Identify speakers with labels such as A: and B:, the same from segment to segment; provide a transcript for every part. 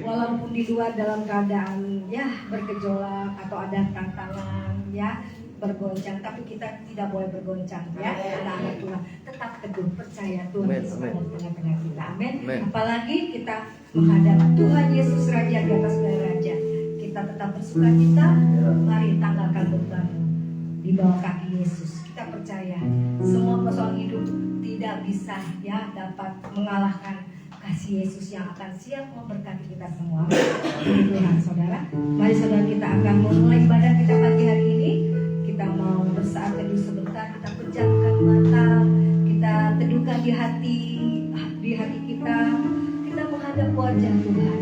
A: walaupun di luar dalam keadaan ya bergejolak atau ada tantangan ya bergoncang, tapi kita tidak boleh bergoncang ya, anak-anak Tuhan tetap teguh percaya Tuhan Yesus ada di tengah-tengah kita, amin. Apalagi kita menghadap Tuhan Yesus Raja di atas segala raja, kita tetap bersukacita. Mari tanggalkan beban di bawah kaki Yesus. Kita percaya semua persoalan hidup tidak bisa ya dapat mengalahkan kasih Yesus yang akan siap memberkati kita semua. Tuhan saudara, mari saudara kita akan memulai ibadah kita pagi hari ini. Kita mau bersaat teduh sebentar, kita pejamkan mata, kita teduhkan di hati kita, kita menghadap wajah Tuhan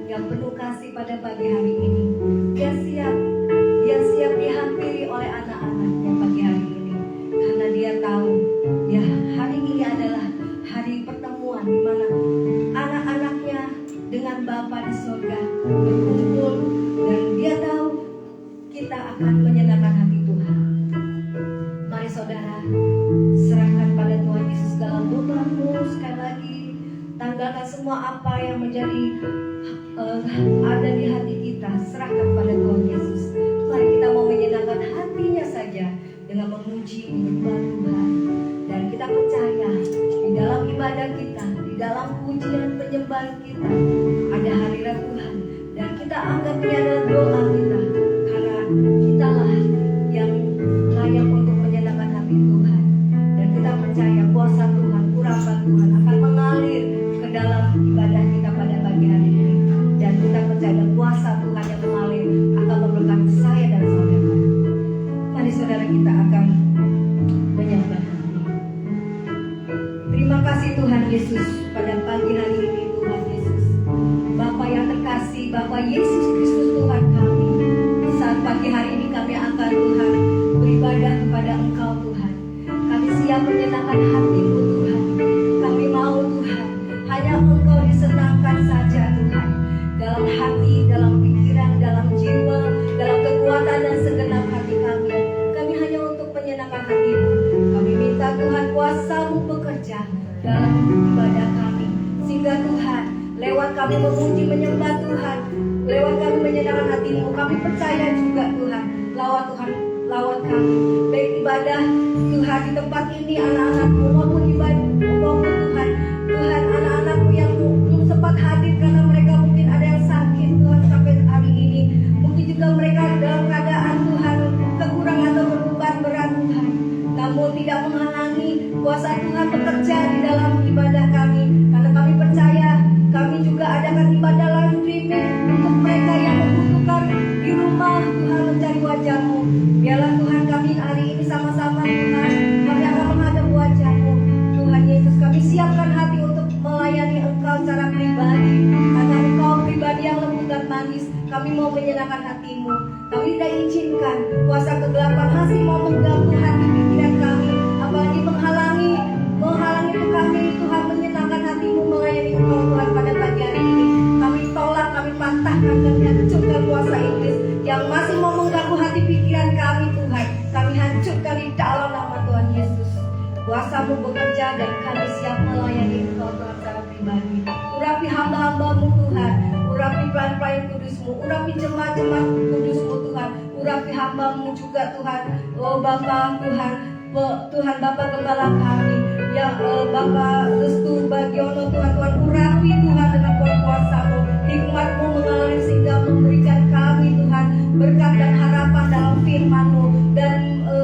A: yang penuh kasih pada pagi hari ini. Dia siap dihampiri oleh anak-anaknya pagi hari ini, karena dia tahu ya hari ini adalah hari pertemuan di mana anak-anaknya dengan Bapa di surga berkumpul, dan dia tahu kita akan menyenangkan hati Tuhan. Mari saudara, serahkan pada Tuhan Yesus segala bebanmu. Sekali lagi, tanggalkan semua apa yang menjadi ada di hati kita, serahkan pada Tuhan Yesus. Mari kita mau menyenangkan hatinya saja dengan memuji, menyembah Tuhan. Dan kita percaya di dalam ibadah kita, di dalam pujian penyembahan kita, ada hadirat Tuhan. Dan kita anggap ini adalah doa kita, karena kitalah yang layak untuk menyenangkan hati Tuhan. Dan kita percaya kuasa Tuhan, urapan Tuhan akan mengalir ke dalam ibadah kita pada pagi hari ini. Dan kita percaya kuasa Tuhan yang mengalir akan memberkati saya dan saudara. Mari saudara, kita akan menyembah. Terima kasih Tuhan Yesus pada pagi hari ini. Tuhan Yesus, Bapa yang terkasih, Bapa Yesus Kristus Tuhan kami, saat pagi hari ini kami akan Tuhan beribadah kepada Engkau Tuhan. Kami siap menyenangkan hati-Mu Tuhan. Kami mau Tuhan hanya Engkau disenangkan saja Tuhan, dalam hati, dalam pikiran, dalam jiwa, dalam kekuatan dan segenap hati kami. Kami hanya untuk menyenangkan hati-Mu. Kami minta Tuhan kuasa-Mu bekerja dalam ibadah kami, sehingga Tuhan lewat kami memuji menyembah Tuhan, lewat kami menyenangkan hati-Mu, kami percaya juga Tuhan lawat kami baik ibadah Tuhan di tempat ini, anak-anak-Mu maupun ibadah maupun Tuhan anak-anak-Mu yang belum sempat hadir karena mereka mungkin ada yang sakit Tuhan sampai hari ini, mungkin juga mereka dalam keadaan Tuhan kekurangan atau beban berat Tuhan, namun tidak menghalangi kuasa Tuhan bekerja di dalam ibadah kami, karena kami percaya kami juga adakan ibadah live streaming untuk mereka yang membutuhkan di rumah Tuhan mencari wajah-Mu. Biarlah Tuhan kami hari ini sama-sama Tuhan kami akan menghadap wajah-Mu Tuhan Yesus. Kami siapkan hati untuk melayani Engkau secara pribadi, karena Engkau pribadi yang lembut dan manis. Kami mau menyenangkan hati-Mu. Kami tidak izinkan kuasa kegelapan masih mau mengganggu hati pikiran kami, apalagi menghalangi itu kami Tuhan menyenangkan hati-Mu melayani Engkau Tuhan pada pagi hari ini. Kami tolak, kami patahkan dan hancurkan kuasa iblis yang masih mau mengganggu hati pikiran kami Tuhan. Kami hancurkan di dalam nama Tuhan Yesus. Kuasa-Mu bekerja dan kami siap melayani Engkau Tuhan secara pribadi. Urapi hamba-hamba-Mu Tuhan, urapi pelayan-pelayan kudus-Mu, urapi jemaat-jemaat kudus-Mu Tuhan, urapi hamba-Mu juga Tuhan. Oh Bapa Tuhan Bapa Gembala kami, ya Bapa Restu Bagiono Tuhan, urapi Tuhan dengan kuasa-Mu, hikmat-Mu mengalir sehingga memberikan kami Tuhan berkat dan harapan dalam firman-Mu dan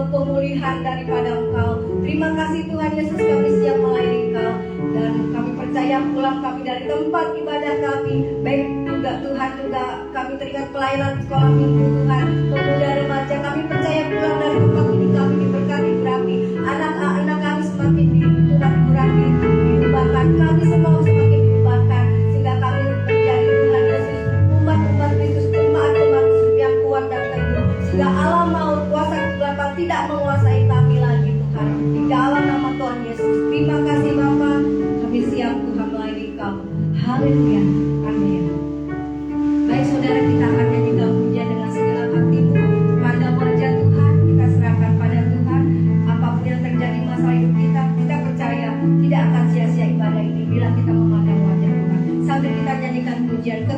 A: pemulihan daripada Engkau. Terima kasih Tuhan Yesus, kami siap melayani Engkau, dan kami percaya pulang kami dari tempat ibadah kami, baik juga Tuhan juga kami teringat pelayanan sekolah minggu Tuhan, pemuda remaja, kami percaya pulang dari tempat ini kami diberkati berapi, anak-anak kami semakin Tuhan berapi, diubahkan, kami semua semakin diubahkan, sehingga kami menjadi Tuhan Yesus umat-umat Kristus, jemaat-jemaat yang kuat dan teguh, sehingga alam maut kuasa kegelapan tidak menguasai kami lagi Tuhan, di dalam nama Tuhan Yesus. Terima kasih Bapa, kami siap Tuhan melayani Kau. Haleluya, amin. Baik saudara, kita akan nyanyikan pujian dengan segenap hatimu.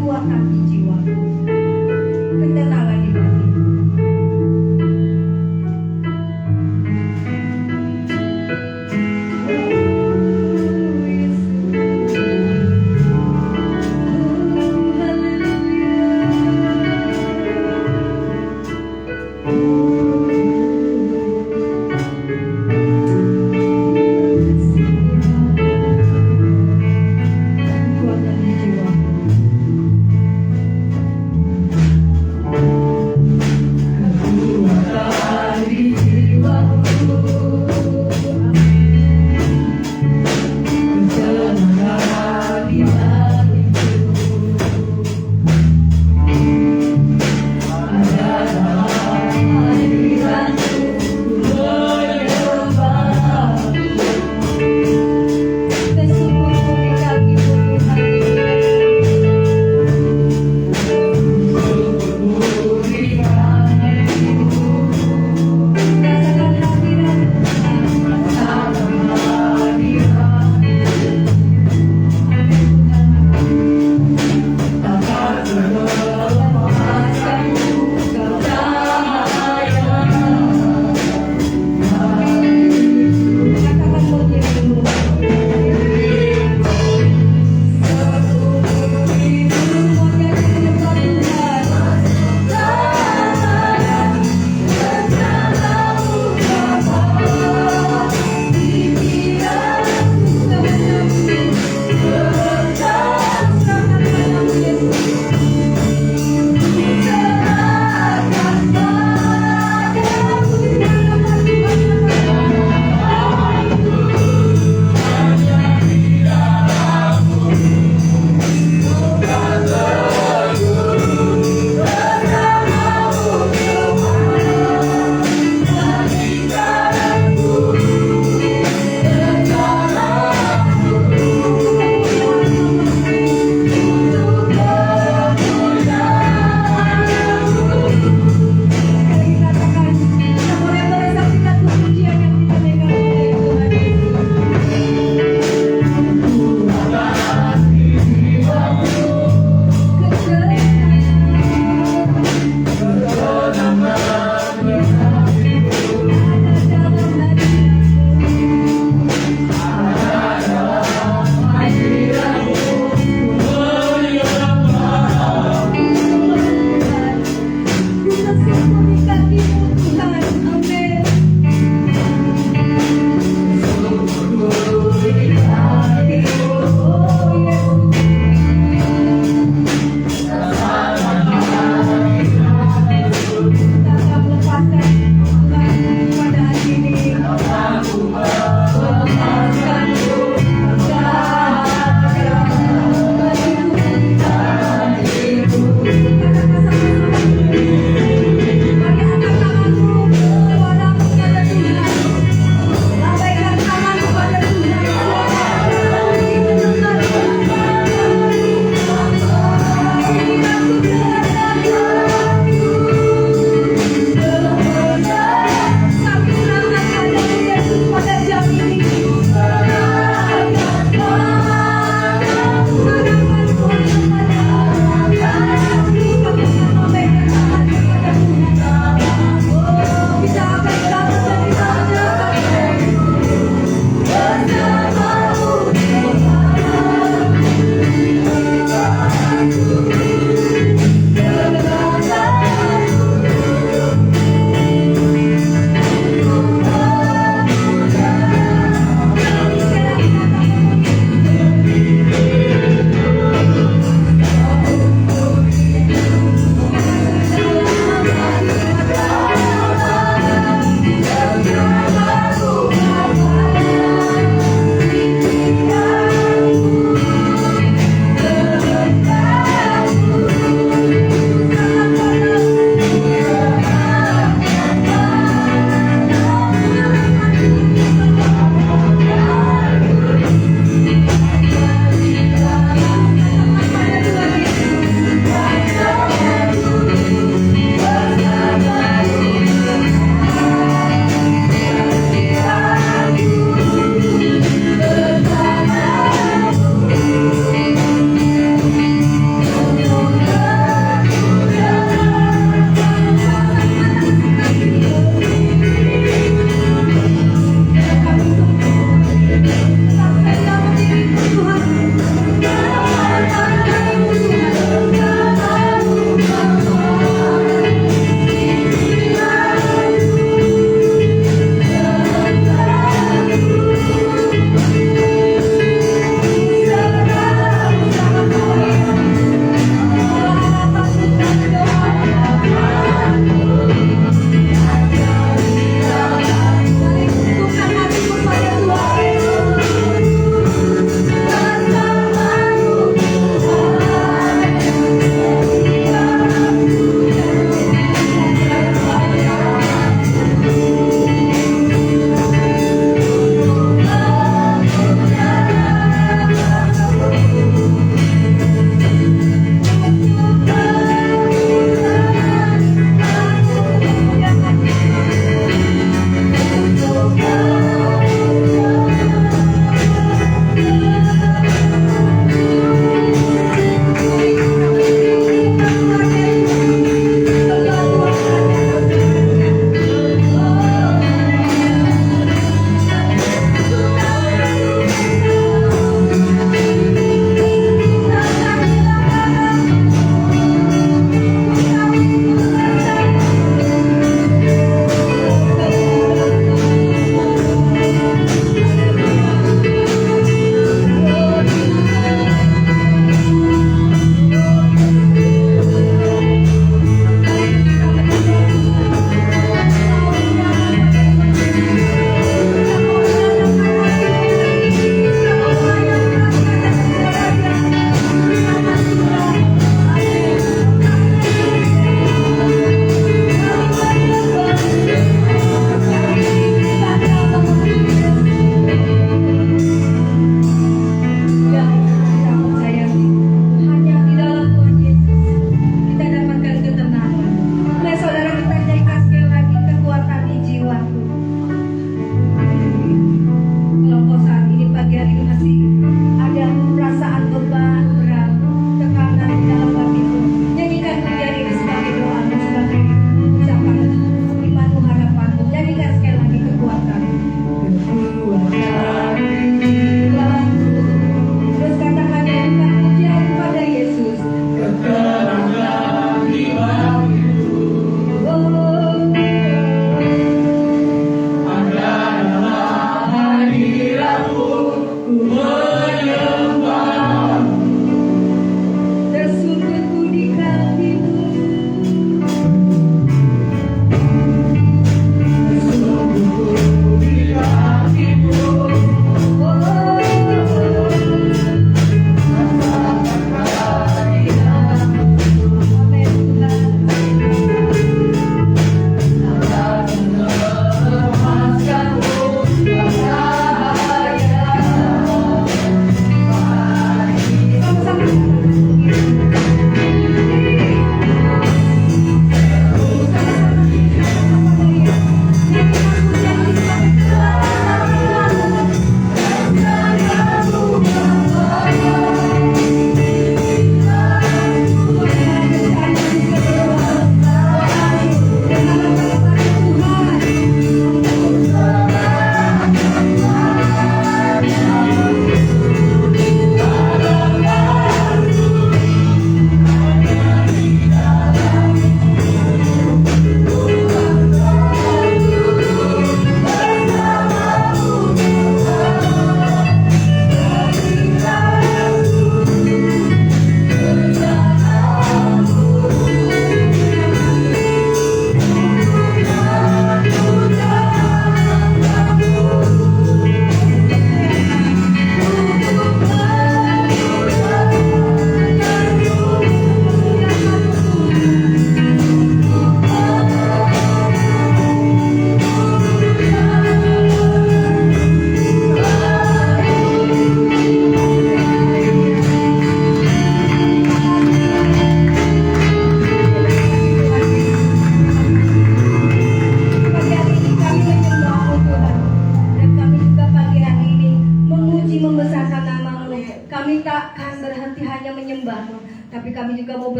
A: kuatkan di jiwaku, ketenangan di hatiku. Kuatkan di jiwaku.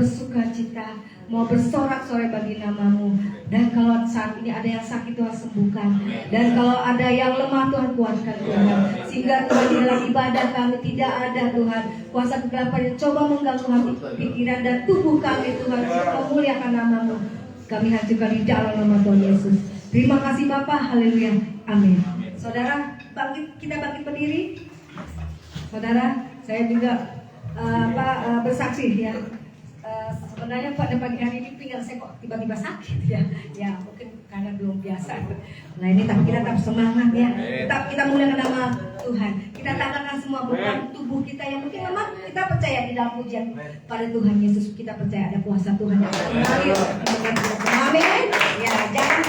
A: bersuka cita, mau bersorak-sorai bagi nama-Mu. Dan kalau saat ini ada yang sakit, Tuhan sembuhkan. Dan kalau ada yang lemah, Tuhan kuatkan Tuhan. Sehingga Tuhan di dalam ibadah kami tidak ada Tuhan kuasa kegelapan yang coba mengganggu hati, pikiran dan tubuh kami Tuhan. Memuliakan nama-Mu, kami hancurkan di dalam nama Tuhan Yesus. Terima kasih Bapa, haleluya, amin. Saudara, kita bangkit berdiri. Saudara, saya juga bersaksi ya. Sebenarnya pada pagi hari ini pinggang saya kok tiba-tiba sakit ya. Ya mungkin karena belum biasa. Nah ini tapi kita tetap semangat ya. Tetap kita muliakan nama Tuhan. Kita tanamkan semua beban tubuh kita yang mungkin memang kita percaya di dalam pujian pada Tuhan Yesus. Kita percaya ada kuasa Tuhan yang akan mengalir. Amin. Ya jangan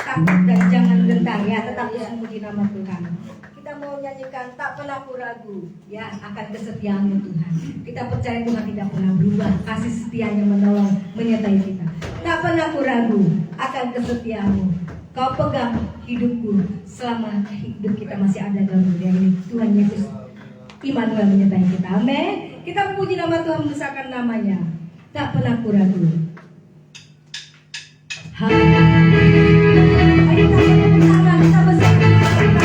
A: takut dan jangan gentar ya. Tetap memuji nama Tuhan. Kita mau nyanyikan tak pernah aku ragu ya akan kesetiaan Tuhan. Kita percaya Tuhan tidak pernah berubah, kasih setianya menolong menyertai kita. Tak pernah aku ragu akan kesetiaanmu. Kau pegang hidupku selama hidup kita masih ada dalam dunia ini. Tuhan Yesus Immanuel menyertai kita. Amin. Kita memuji nama Tuhan, membesarkan namanya. Tak pernah aku ragu. Ayo kita bersama kita.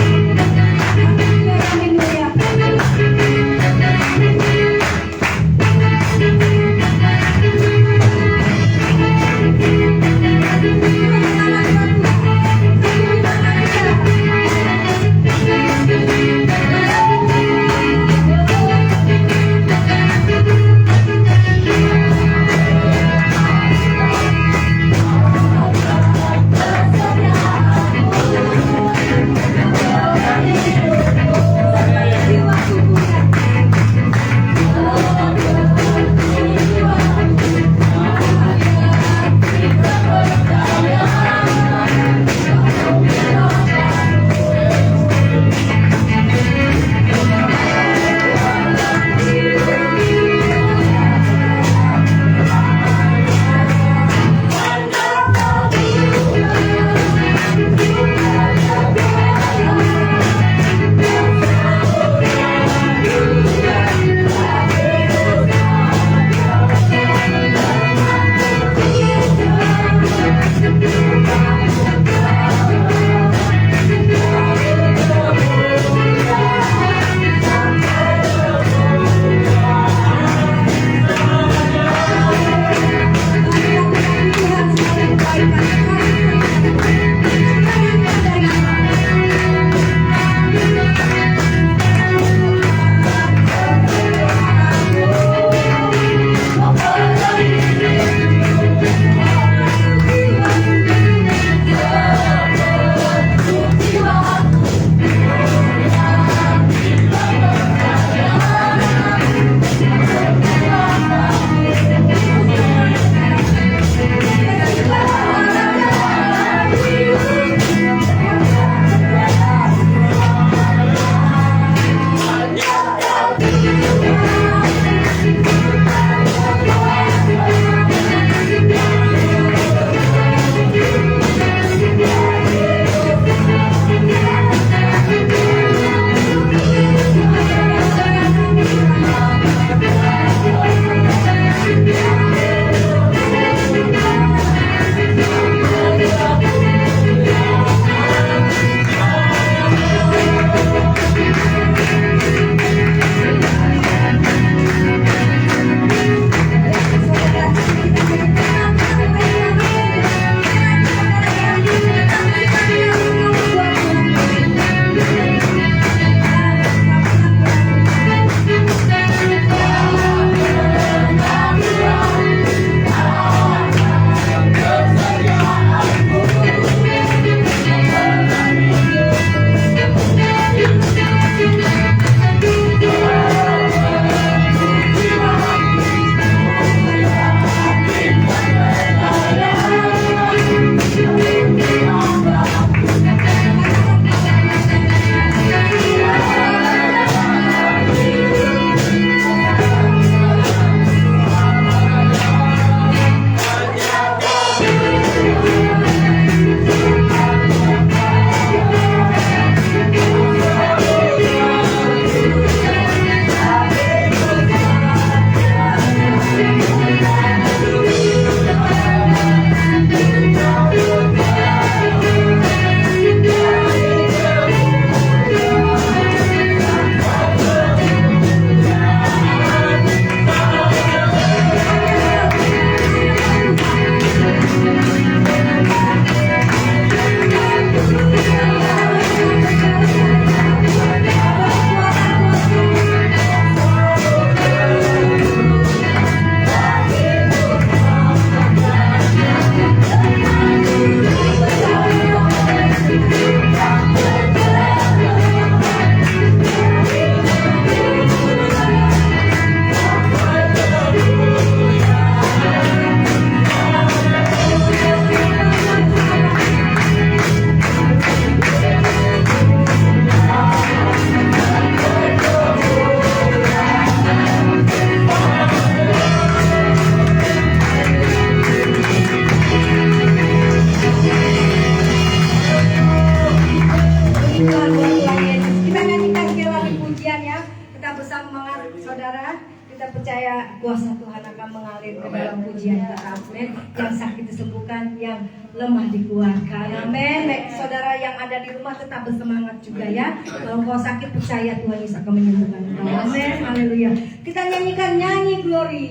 A: mengalir ke dalam pujian kita. Amin. Yang sakit disembuhkan, yang lemah dikuatkan. Amin. Baik saudara yang ada di rumah tetap bersemangat juga ya. Kalau kau sakit percaya Tuhan Yesus akan menyembuhkan engkau. Amin. Haleluya. Kita nyanyikan nyanyi glory.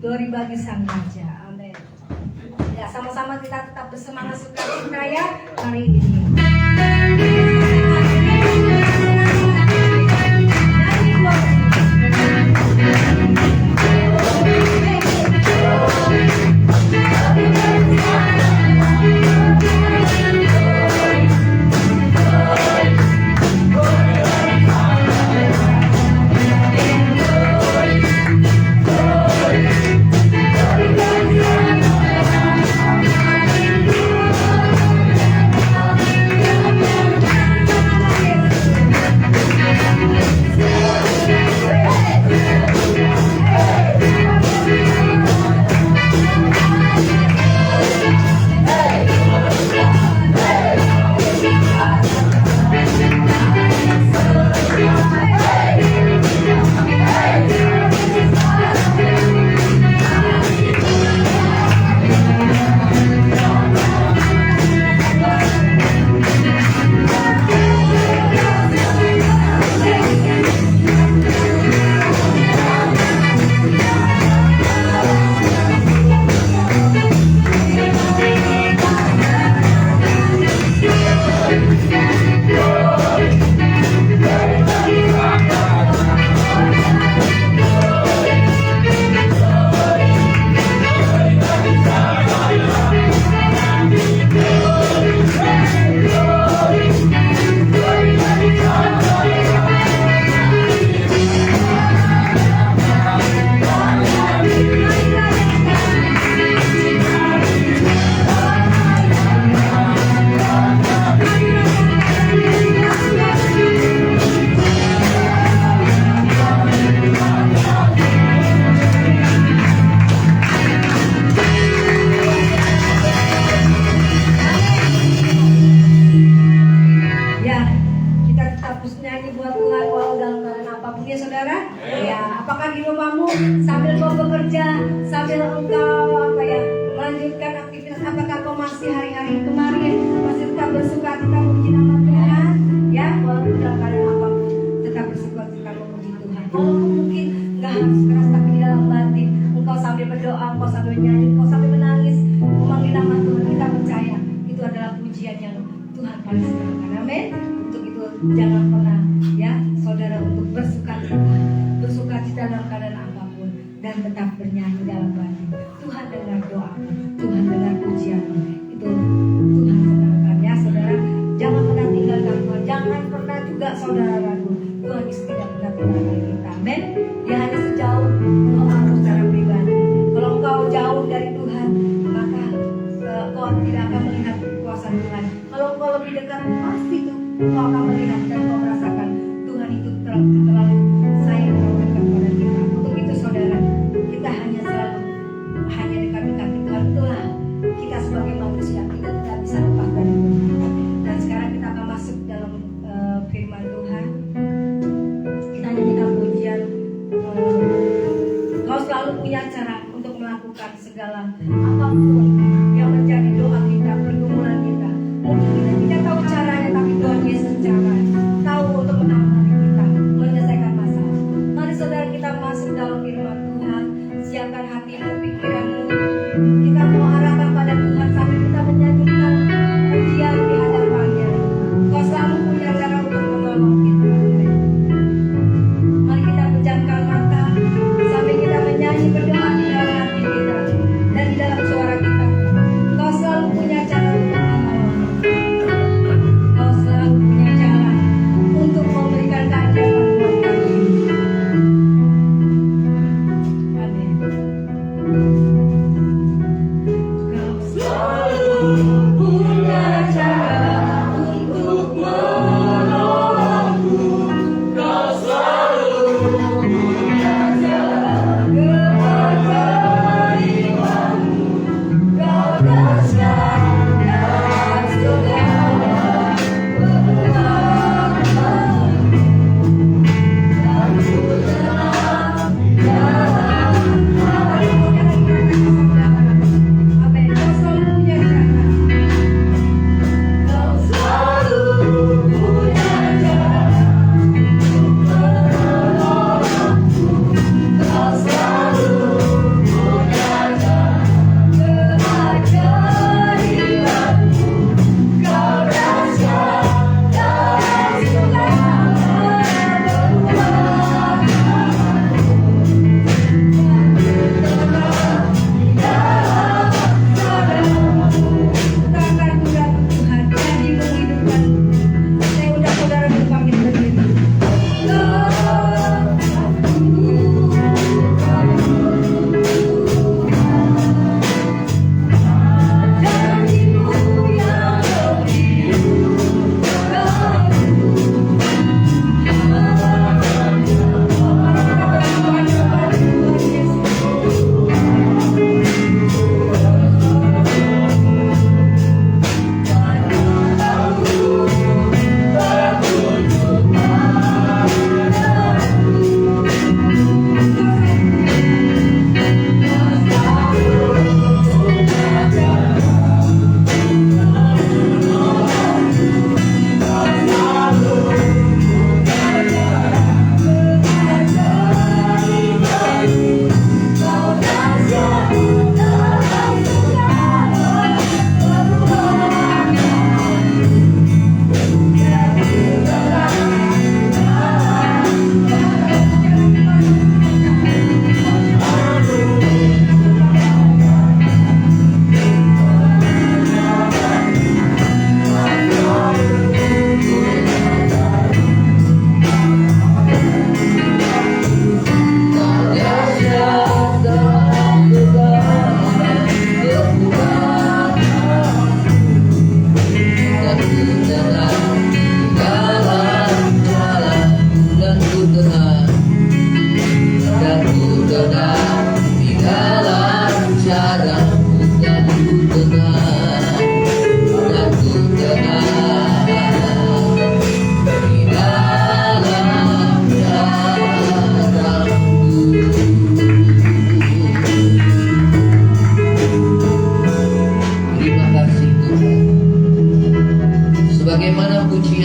A: Glory bagi Sang Raja. Amin. Ya sama-sama kita tetap bersemangat sukacita ya hari ini.
B: Berdoa di dalam hati kita dan di dalam suara kita.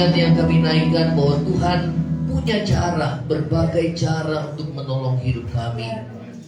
B: Ingat yang kami naikkan bahwa Tuhan punya cara, berbagai cara untuk menolong hidup kami.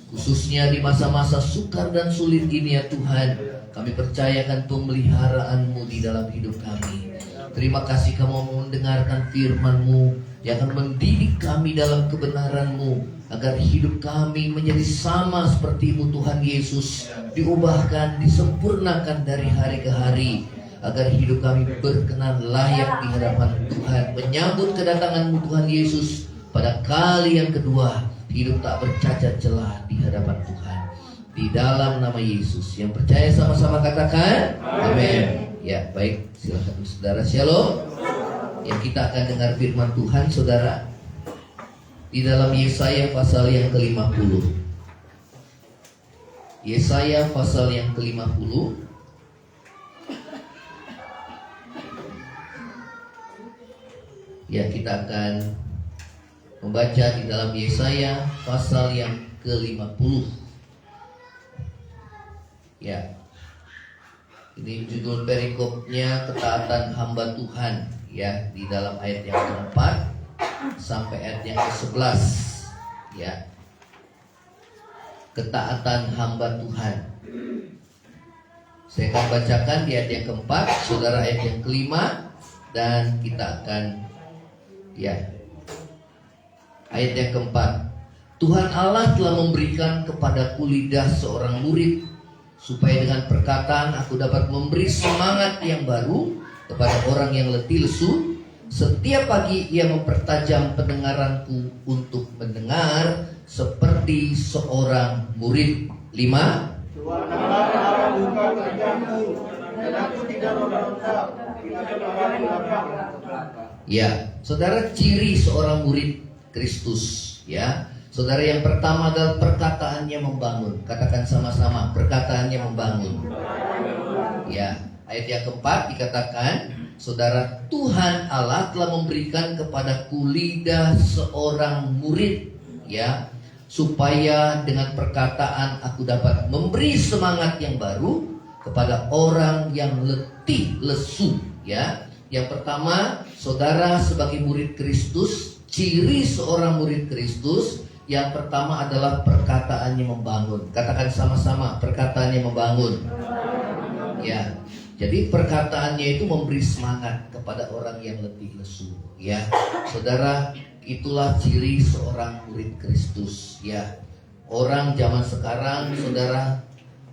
B: Khususnya di masa-masa sukar dan sulit ini ya Tuhan, kami percayakan pemeliharaan-Mu di dalam hidup kami. Terima kasih kamu mendengarkan firman-Mu yang akan mendidik kami dalam kebenaran-Mu, agar hidup kami menjadi sama seperti-Mu Tuhan Yesus, diubahkan, disempurnakan dari hari ke hari, agar hidup kami berkenan layak di hadapan Tuhan, menyambut kedatangan-Mu Tuhan Yesus pada kali yang kedua, hidup tak bercacat celah di hadapan Tuhan. Di dalam nama Yesus, yang percaya sama-sama katakan amin. Ya, baik, silakan saudara. Shalom. Yang kita akan dengar firman Tuhan, saudara, di dalam Yesaya pasal yang ke-50. Yesaya pasal yang ke-50. Ya, kita akan membaca di dalam Yesaya pasal yang ke-50. Ya, ini judul perikopnya ketaatan hamba Tuhan. Ya, di dalam ayat yang keempat sampai ayat yang ke-11. Ya, ketaatan hamba Tuhan. Saya akan bacakan di ayat yang keempat, saudara ayat yang kelima, dan kita akan ayat yang keempat. Tuhan Allah telah memberikan kepadaku lidah seorang murid, supaya dengan perkataan aku dapat memberi semangat yang baru kepada orang yang letih lesu. Setiap pagi ia mempertajam pendengaranku untuk mendengar seperti seorang murid. 5.
C: Tuhan Allah buka kerjamu, dan aku tidak memberontak.
B: Ya, saudara, ciri seorang murid Kristus, ya. Saudara, yang pertama adalah perkataannya membangun. Katakan sama-sama, perkataannya membangun. Ya, ayat yang keempat dikatakan, saudara, Tuhan Allah telah memberikan kepadaku lidah seorang murid, ya, supaya dengan perkataan aku dapat memberi semangat yang baru kepada orang yang letih lesu, ya. Yang pertama, saudara, sebagai murid Kristus, ciri seorang murid Kristus yang pertama adalah perkataannya membangun. Katakan sama-sama, perkataannya membangun. Ya, jadi perkataannya itu memberi semangat kepada orang yang letih lesu. Ya, saudara, itulah ciri seorang murid Kristus. Ya, orang zaman sekarang, saudara,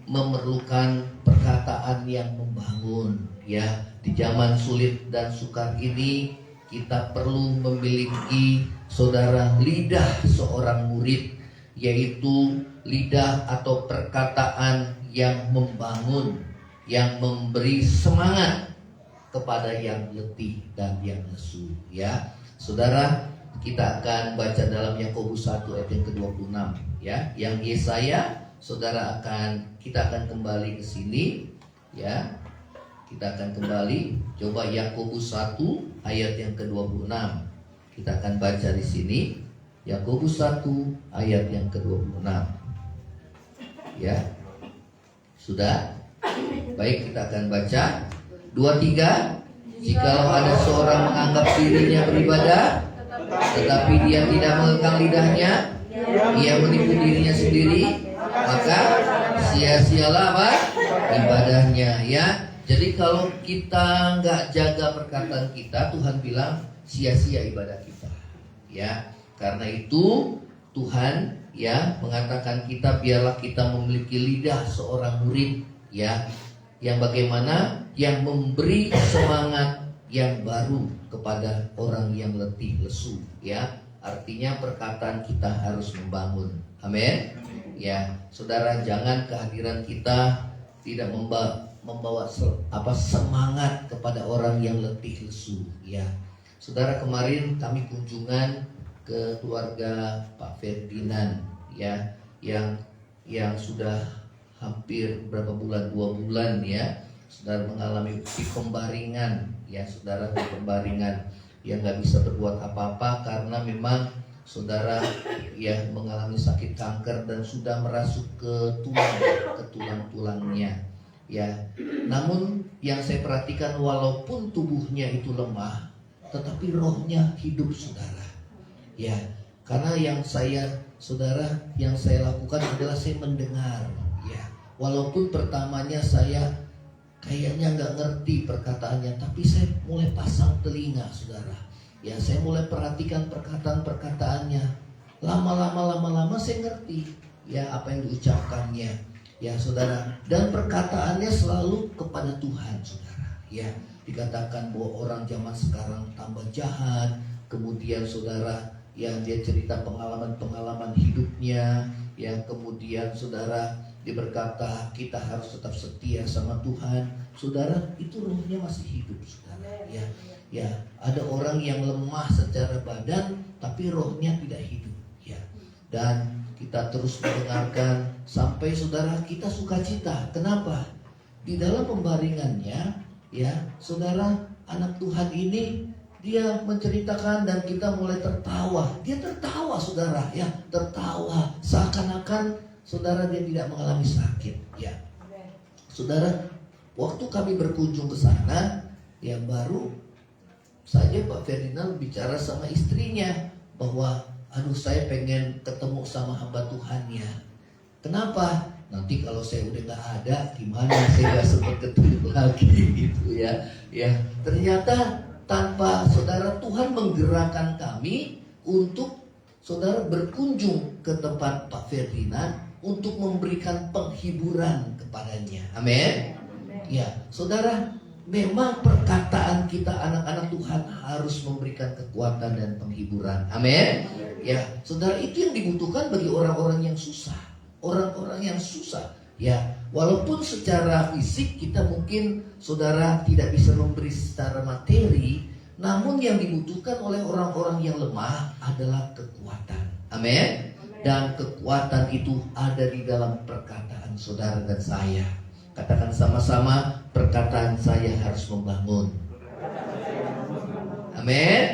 B: memerlukan perkataan yang membangun. Ya, di zaman sulit dan sukar ini kita perlu memiliki, saudara, lidah seorang murid, yaitu lidah atau perkataan yang membangun, yang memberi semangat kepada yang letih dan yang lesu. Ya, saudara, kita akan baca dalam Yakobus 1 ayat yang ke-26, ya. Yang Yesaya, saudara, kita akan kembali ke sini, ya. Kita akan kembali, coba Yakobus 1 ayat yang ke-26. Kita akan baca di sini Yakobus 1 ayat yang ke-26. Ya. Sudah? Baik, kita akan baca 2-3. Jikalau ada seorang menganggap dirinya beribadah, tetapi dia tidak mengekang lidahnya, ia menipu dirinya sendiri, maka sia-sialah apa? Ibadahnya, ya. Jadi kalau kita nggak jaga perkataan kita, Tuhan bilang sia-sia ibadah kita, ya. Karena itu Tuhan, ya, mengatakan kita biarlah kita memiliki lidah seorang murid, ya, yang bagaimana, yang memberi semangat yang baru kepada orang yang letih lesu, ya. Artinya perkataan kita harus membangun. Amin. Ya, saudara, jangan kehadiran kita tidak membawa semangat kepada orang yang letih lesu, ya. Saudara, kemarin kami kunjungan ke keluarga Pak Ferdinand, ya, yang sudah hampir berapa bulan, 2 bulan, ya, saudara, mengalami pembaringan, ya, saudara, pembaringan yang nggak bisa berbuat apa-apa karena memang saudara, ya, mengalami sakit kanker dan sudah merasuk ke tulang-tulangnya. Ya, namun yang saya perhatikan, walaupun tubuhnya itu lemah, tetapi rohnya hidup, saudara. Ya, karena yang saya lakukan adalah saya mendengar. Ya, walaupun pertamanya saya kayaknya nggak ngerti perkataannya, tapi saya mulai pasang telinga, saudara. Ya, saya mulai perhatikan perkataan-perkataannya. Lama-lama saya ngerti ya apa yang diucapkannya. Ya, saudara. Dan perkataannya selalu kepada Tuhan, saudara. Ya, dikatakan bahwa orang zaman sekarang tambah jahat. Kemudian saudara, yang dia cerita pengalaman-pengalaman hidupnya. Yang kemudian saudara, dia berkata kita harus tetap setia sama Tuhan. Saudara, itu rohnya masih hidup, saudara. Ya, ada orang yang lemah secara badan tapi rohnya tidak hidup. Ya, dan kita terus mendengarkan sampai saudara kita sukacita. Kenapa? Di dalam pembaringannya, ya, saudara, anak Tuhan ini dia menceritakan dan kita mulai tertawa. Dia tertawa, saudara, ya, tertawa seakan-akan saudara dia tidak mengalami sakit. Ya, saudara, waktu kami berkunjung ke sana, yang baru saja Pak Ferdinand bicara sama istrinya bahwa aduh saya pengen ketemu sama hamba Tuhannya. Kenapa? Nanti kalau saya udah gak ada, gimana saya gak sempat ketemu lagi gitu ya. Ya, ternyata tanpa saudara, Tuhan menggerakkan kami untuk saudara berkunjung ke tempat Pak Ferdinand untuk memberikan penghiburan kepadanya. Amin. Ya, saudara, memang perkataan kita anak-anak Tuhan harus memberikan kekuatan dan penghiburan. Amin. Ya, saudara, itu yang dibutuhkan bagi orang-orang yang susah. Orang-orang yang susah. Ya, walaupun secara fisik kita mungkin saudara tidak bisa memberi secara materi, namun yang dibutuhkan oleh orang-orang yang lemah adalah kekuatan. Amin. Dan kekuatan itu ada di dalam perkataan saudara dan saya. Katakan sama-sama, perkataan saya harus membangun. Amin.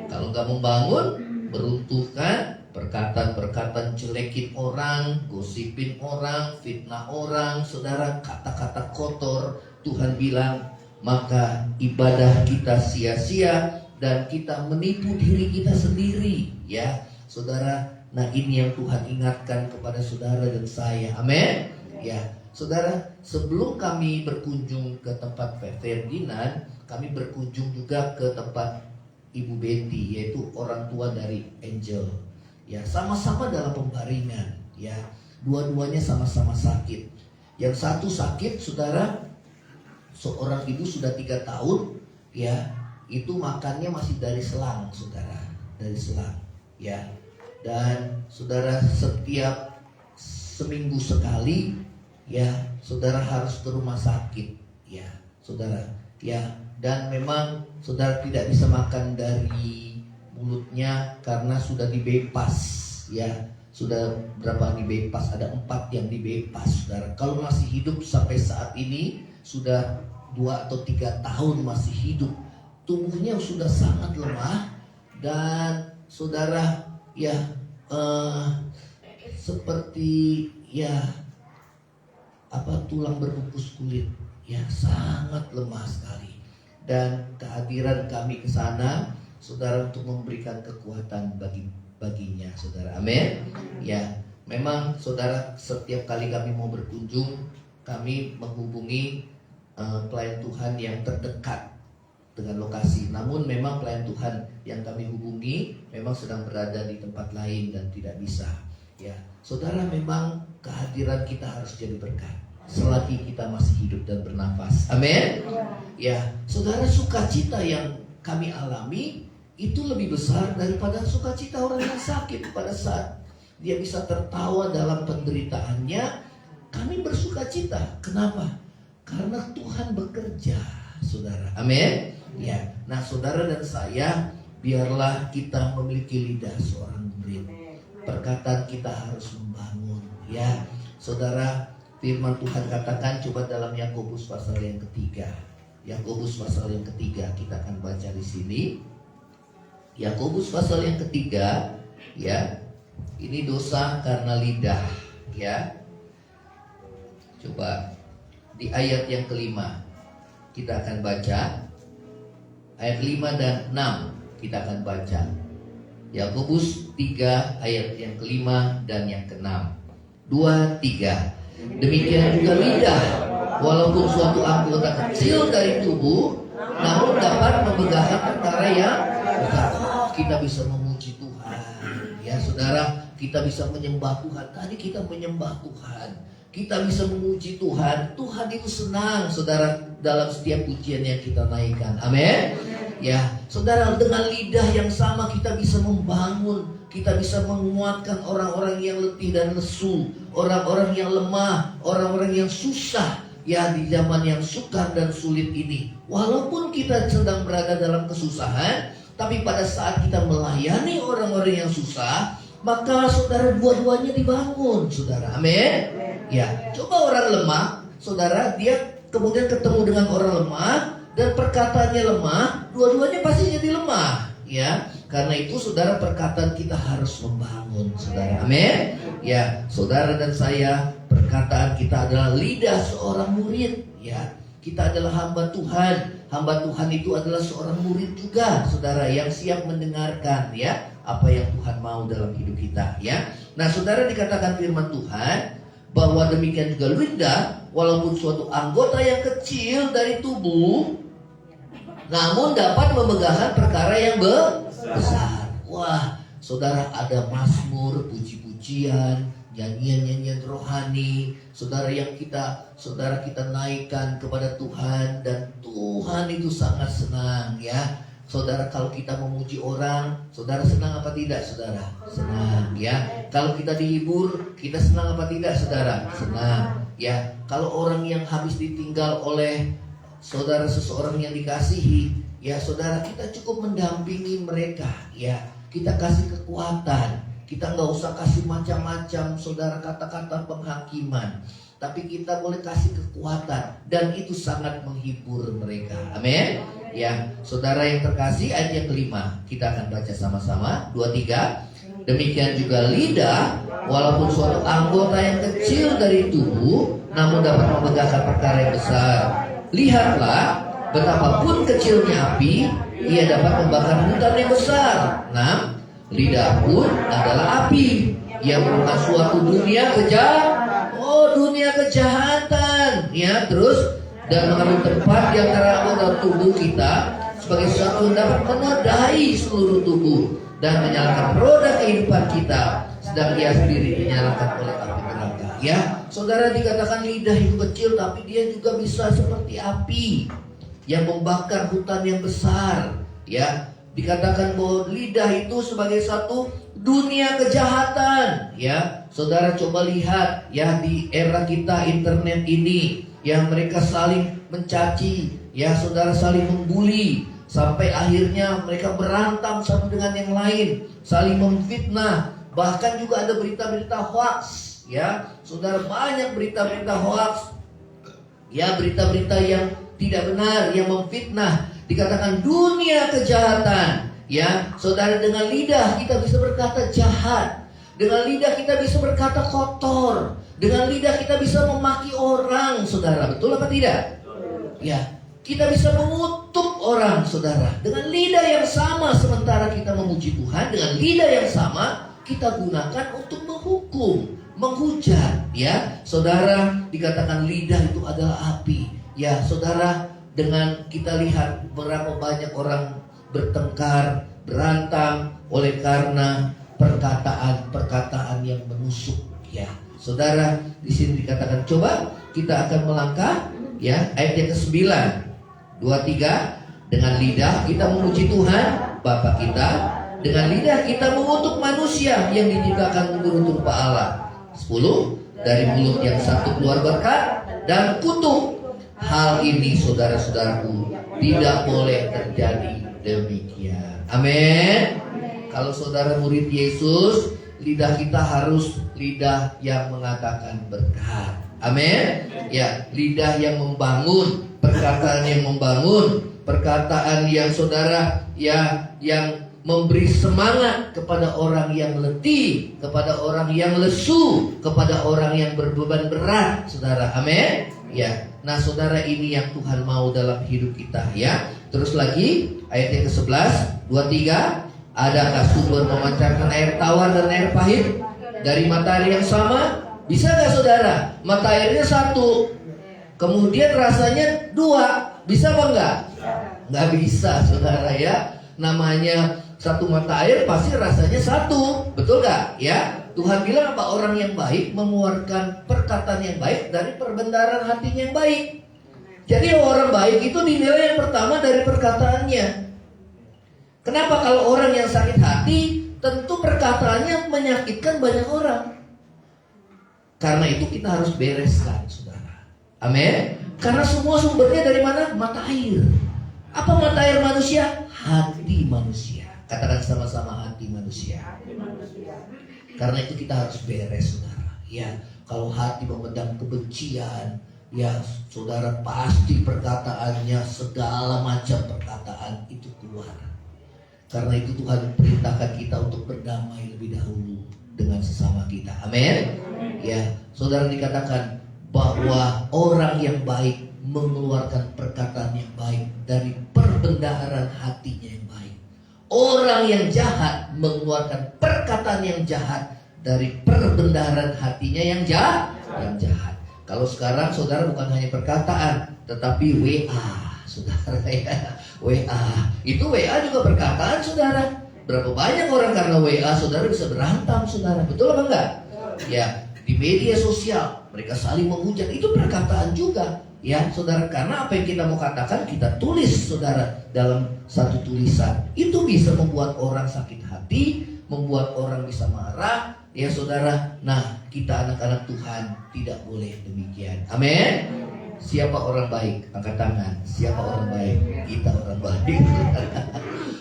B: Kalau nggak membangun, meruntuhkan. Perkataan-perkataan jelekin orang, gosipin orang, fitnah orang, saudara, kata-kata kotor. Tuhan bilang, maka ibadah kita sia-sia dan kita menipu diri kita sendiri. Ya, saudara. Nah, ini yang Tuhan ingatkan kepada saudara dan saya. Amin. Ya, saudara, sebelum kami berkunjung ke tempat Pak Ferdinand, kami berkunjung juga ke tempat Ibu Betty, yaitu orang tua dari Angel. Ya, sama-sama dalam pembaringan. Ya, dua-duanya sama-sama sakit. Yang satu sakit, saudara, seorang ibu sudah 3 tahun, ya, itu makannya masih dari selang, saudara, dari selang. Ya, dan saudara setiap seminggu sekali, ya, saudara harus ke rumah sakit, ya, saudara, ya, dan memang saudara tidak bisa makan dari mulutnya karena sudah dibepas, ya, sudah berapa dibepas, ada 4 yang dibepas, saudara. Kalau masih hidup sampai saat ini sudah 2 atau 3 tahun masih hidup, tubuhnya sudah sangat lemah dan saudara, ya, seperti ya tulang berbungkus kulit, ya, sangat lemah sekali. Dan kehadiran kami ke sana, saudara, untuk memberikan kekuatan baginya, saudara. Amin. Ya, memang saudara, setiap kali kami mau berkunjung, kami menghubungi pelayan Tuhan yang terdekat dengan lokasi. Namun memang pelayan Tuhan yang kami hubungi memang sedang berada di tempat lain dan tidak bisa. Ya, saudara, memang kehadiran kita harus jadi berkat selagi kita masih hidup dan bernafas. Amin. Ya, saudara, sukacita yang kami alami itu lebih besar daripada sukacita orang yang sakit. Pada saat dia bisa tertawa dalam penderitaannya, kami bersukacita. Kenapa? Karena Tuhan bekerja, saudara. Amin. Ya, nah, saudara dan saya, biarlah kita memiliki lidah seorang murid. Perkataan kita harus membangun, ya, saudara. Firman Tuhan katakan, coba dalam Yakobus pasal yang ketiga. Yakobus pasal yang ketiga, kita akan baca di sini. Yakobus pasal yang ketiga, ya, ini dosa karena lidah, ya. Coba di ayat yang kelima kita akan baca. ayat 5 dan 6 kita akan baca. Yakobus 3 ayat yang kelima dan yang keenam. 2, 3. Demikian juga lidah, walaupun suatu anggota kecil dari tubuh, namun dapat memegahkan perkara yang besar. Oh, kita bisa memuji Tuhan. Ya saudara, kita bisa menyembah Tuhan. Tadi kita menyembah Tuhan. Kita bisa memuji Tuhan. Tuhan itu senang, saudara, dalam setiap pujian yang kita naikkan. Amin. Ya, saudara, dengan lidah yang sama kita bisa membangun, kita bisa menguatkan orang-orang yang letih dan lesu, orang-orang yang lemah, orang-orang yang susah, ya, di zaman yang sukar dan sulit ini. Walaupun kita sedang berada dalam kesusahan, tapi pada saat kita melayani orang-orang yang susah, maka saudara, dua-duanya dibangun, saudara. Amin. Ya, coba orang lemah, saudara, dia kemudian ketemu dengan orang lemah dan perkataannya lemah, dua-duanya pasti jadi lemah, ya. Karena itu saudara, perkataan kita harus membangun, saudara. Amin. Ya, saudara dan saya, perkataan kita adalah lidah seorang murid, ya. Kita adalah hamba Tuhan. Hamba Tuhan itu adalah seorang murid juga, saudara, yang siap mendengarkan, ya, apa yang Tuhan mau dalam hidup kita, ya. Nah, saudara, dikatakan firman Tuhan bahwa demikian juga lidah, walaupun suatu anggota yang kecil dari tubuh, namun dapat memegahkan perkara yang besar. Wah, saudara, ada mazmur, puji-pujian, nyanyian-nyanyian rohani, saudara, yang saudara kita naikkan kepada Tuhan, dan Tuhan itu sangat senang, ya. Saudara, kalau kita memuji orang, saudara senang apa tidak, saudara? Senang, ya. Kalau kita dihibur, kita senang apa tidak, saudara? Senang, ya. Kalau orang yang habis ditinggal oleh saudara, seseorang yang dikasihi, ya saudara, kita cukup mendampingi mereka, ya. Kita kasih kekuatan, kita nggak usah kasih macam-macam, saudara, kata-kata penghakiman, tapi kita boleh kasih kekuatan, dan itu sangat menghibur mereka. Amin. Ya, saudara yang terkasih, ayat yang kelima kita akan baca sama-sama. 2, 3. Demikian juga lidah, walaupun suatu anggota yang kecil dari tubuh, namun dapat memegahkan perkara yang besar. Lihatlah, betapapun kecilnya api, ia dapat membakar hutan yang besar. 6. Lidah pun adalah api, ia merupakan suatu dunia dunia kejahatan, ya. Terus, dan mengambil tempat di antara anggota tubuh kita sebagai sesuatu yang dapat menodai seluruh tubuh dan menyalakan roda kehidupan kita, sedang ia sendiri dinyalakan oleh api neraka. Ya, saudara, dikatakan lidah itu kecil, tapi dia juga bisa seperti api yang membakar hutan yang besar. Ya, dikatakan bahwa lidah itu sebagai satu dunia kejahatan. Ya, saudara, coba lihat, ya, di era kita internet ini, ya, mereka saling mencaci, ya saudara, saling membuli, sampai akhirnya mereka berantem satu dengan yang lain, saling memfitnah, bahkan juga ada berita-berita hoax, ya saudara, banyak berita-berita hoax, ya, berita-berita yang tidak benar, yang memfitnah. Dikatakan dunia kejahatan, ya saudara. Dengan lidah kita bisa berkata jahat, dengan lidah kita bisa berkata kotor, dengan lidah kita bisa memaki orang, saudara. Betul apa tidak? Ya, kita bisa mengutuk orang, saudara. Dengan lidah yang sama, sementara kita memuji Tuhan, dengan lidah yang sama kita gunakan untuk menghukum, menghujat, ya saudara. Dikatakan lidah itu adalah api, ya saudara. Dengan kita lihat berapa banyak orang bertengkar, berantem oleh karena perkataan-perkataan yang menusuk, ya saudara. Di sini dikatakan, coba kita akan melangkah, ya, ayat yang ke-9. 2, 3. Dengan lidah kita memuji Tuhan Bapa kita, dengan lidah kita mengutuk manusia yang diciptakan menurut rupa Allah. 10. Dari mulut yang satu keluar berkat dan kutuk. Hal ini, saudara-saudaraku, tidak boleh terjadi demikian. Amin. Kalau saudara murid Yesus, lidah kita harus lidah yang mengatakan berkat. Amin. Ya, lidah yang membangun, perkataan yang membangun, perkataan yang saudara, ya, yang memberi semangat kepada orang yang letih, kepada orang yang lesu, kepada orang yang berbeban berat, saudara. Amin. Ya. Nah, saudara, ini yang Tuhan mau dalam hidup kita, ya. Terus lagi ayat yang ke-11, 23, adakah sumber memancarkan air tawar dan air pahit dari mata air yang sama? Bisa gak saudara? Mata airnya satu, kemudian rasanya dua. Bisa apa enggak? Nggak bisa saudara, ya. Namanya satu mata air pasti rasanya satu. Betul gak? Ya. Tuhan bilang apa? Orang yang baik mengeluarkan perkataan yang baik dari perbendaharaan hatinya yang baik. Jadi orang baik itu dinilai yang pertama dari perkataannya. Kenapa? Kalau orang yang sakit hati, tentu perkataannya menyakitkan banyak orang. Karena itu kita harus bereskan, saudara. Amin. Karena semua sumbernya dari mana? Mata air. Apa mata air manusia? Hati manusia. Katakan sama-sama, hati manusia. Karena itu kita harus beres, saudara. Ya, kalau hati memendam kebencian, ya saudara, pasti perkataannya, segala macam perkataan itu keluar. Karena itu Tuhan perintahkan kita untuk berdamai lebih dahulu dengan sesama kita. Amin. Ya, saudara, dikatakan bahwa orang yang baik mengeluarkan perkataan yang baik dari perbendaharaan hatinya yang baik. Orang yang jahat mengeluarkan perkataan yang jahat dari perbendaharaan hatinya yang jahat. Kalau sekarang saudara bukan hanya perkataan, tetapi WA, saudara, ya. WA. Itu WA juga perkataan, saudara. Berapa banyak orang karena WA saudara bisa berantem, saudara. Betul apa enggak? Ya, di media sosial mereka saling menghujat, itu perkataan juga. Ya, saudara, karena apa yang kita mau katakan kita tulis, saudara, dalam satu tulisan. Itu bisa membuat orang sakit hati, membuat orang bisa marah, ya saudara. Nah, kita anak-anak Tuhan tidak boleh demikian. Amin. Siapa orang baik? Angkat tangan. Siapa orang baik? Kita orang baik.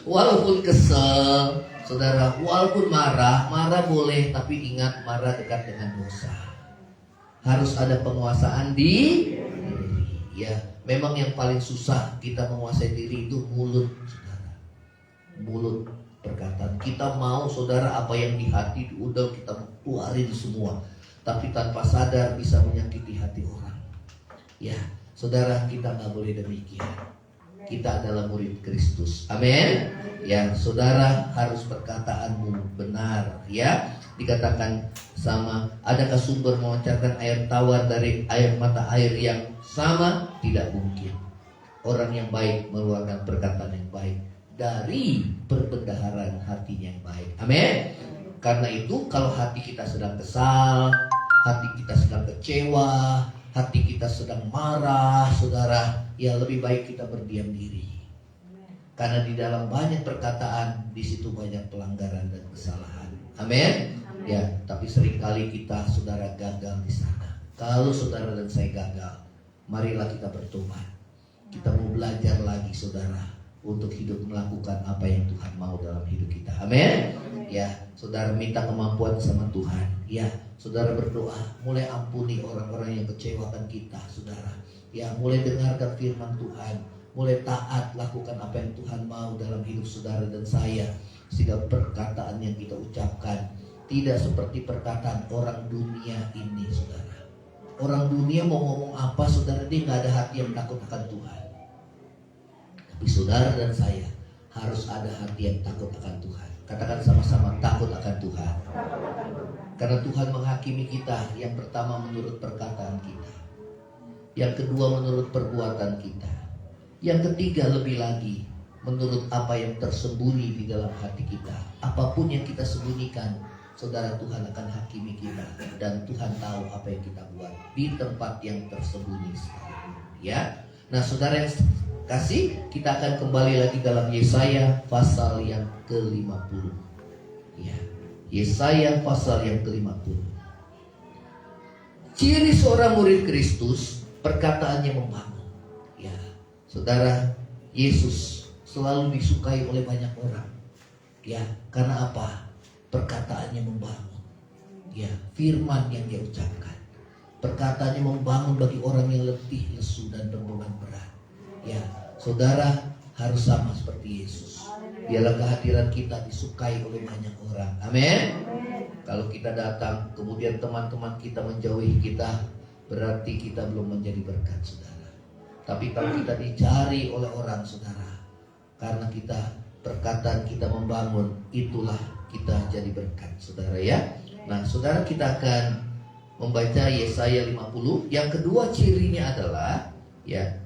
B: Walaupun kesel, saudara, walaupun marah boleh, tapi ingat, marah dekat dengan dosa. Harus ada penguasaan diri. Ya, memang yang paling susah kita menguasai diri itu mulut, saudara. Mulut, perkataan. Kita mau, saudara, apa yang di hati udah kita keluarin semua, tapi tanpa sadar bisa menyakiti hati orang. Ya, saudara, kita nggak boleh demikian. Kita adalah murid Kristus. Amin. Ya, saudara, harus perkataanmu benar. Ya, dikatakan sama, adakah sumber memancarkan air tawar dari air mata air yang sama? Tidak mungkin. Orang yang baik mengeluarkan perkataan yang baik dari perbendaharaan hatinya yang baik. Amin. Karena itu kalau hati kita sedang kesal, hati kita sedang kecewa, hati kita sedang marah, saudara, ya lebih baik kita berdiam diri. Karena di dalam banyak perkataan, di situ banyak pelanggaran dan kesalahan. Amin. Ya, tapi seringkali kita, saudara, gagal di sana. Kalau saudara dan saya gagal, marilah kita bertobat. Kita mau belajar lagi, saudara, untuk hidup melakukan apa yang Tuhan mau dalam hidup kita. Amin. Ya, saudara minta kemampuan sama Tuhan. Ya, saudara berdoa, mulai ampuni orang-orang yang kecewakan kita, saudara. Ya, mulai dengarkan firman Tuhan, mulai taat, lakukan apa yang Tuhan mau dalam hidup saudara dan saya. Sehingga perkataan yang kita ucapkan tidak seperti perkataan orang dunia ini, saudara. Orang dunia mau ngomong apa, saudara, dia nggak ada hati yang takut akan Tuhan. Tapi saudara dan saya harus ada hati yang takut akan Tuhan. Katakan sama-sama, takut akan Tuhan. Karena Tuhan menghakimi kita, yang pertama menurut perkataan kita, yang kedua menurut perbuatan kita, yang ketiga lebih lagi menurut apa yang tersembunyi di dalam hati kita. Apapun yang kita sembunyikan, saudara, Tuhan akan hakimi kita. Dan Tuhan tahu apa yang kita buat di tempat yang tersembunyi sekalipun. Ya, nah saudara yang kasih, kita akan kembali lagi dalam Yesaya pasal yang ke-50. Ya, Yesaya pasal yang ke-50. Ciri seorang murid Kristus, perkataannya membangun. Ya, saudara, Yesus selalu disukai oleh banyak orang. Ya, karena apa? Perkataannya membangun. Ya, firman yang dia ucapkan, perkataannya membangun bagi orang yang letih, lesu, dan berbeban berat. Ya, saudara harus sama seperti Yesus. Biarlah kehadiran kita disukai oleh banyak orang. Amin. Kalau kita datang, kemudian teman-teman kita menjauhi kita, berarti kita belum menjadi berkat, saudara. Tapi kalau kita dicari oleh orang, saudara, karena kita perkataan kita membangun, itulah kita jadi berkat, saudara ya. Nah, saudara, kita akan membaca Yesaya 50. Yang kedua cirinya adalah ya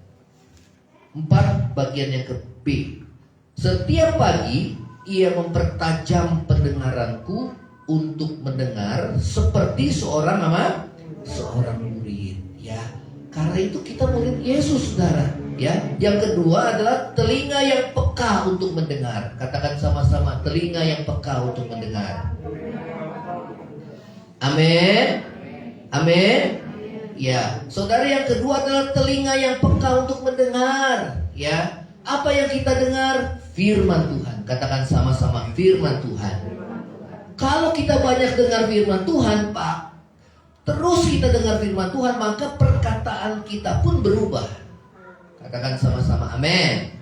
B: 4 bagian yang ke B. Setiap pagi ia mempertajam pendengaranku untuk mendengar seperti seorang murid ya. Karena itu kita murid Yesus, saudara ya. Yang kedua adalah telinga yang peka untuk mendengar. Katakan sama-sama, telinga yang peka untuk mendengar. Amin. Amin. Ya, saudara, yang kedua adalah telinga yang peka untuk mendengar ya. Apa yang kita dengar? Firman Tuhan. Katakan sama-sama, firman Tuhan. Kalau kita banyak dengar firman Tuhan, Pak, terus kita dengar firman Tuhan, maka perkataan kita pun berubah. Katakan sama-sama, amin.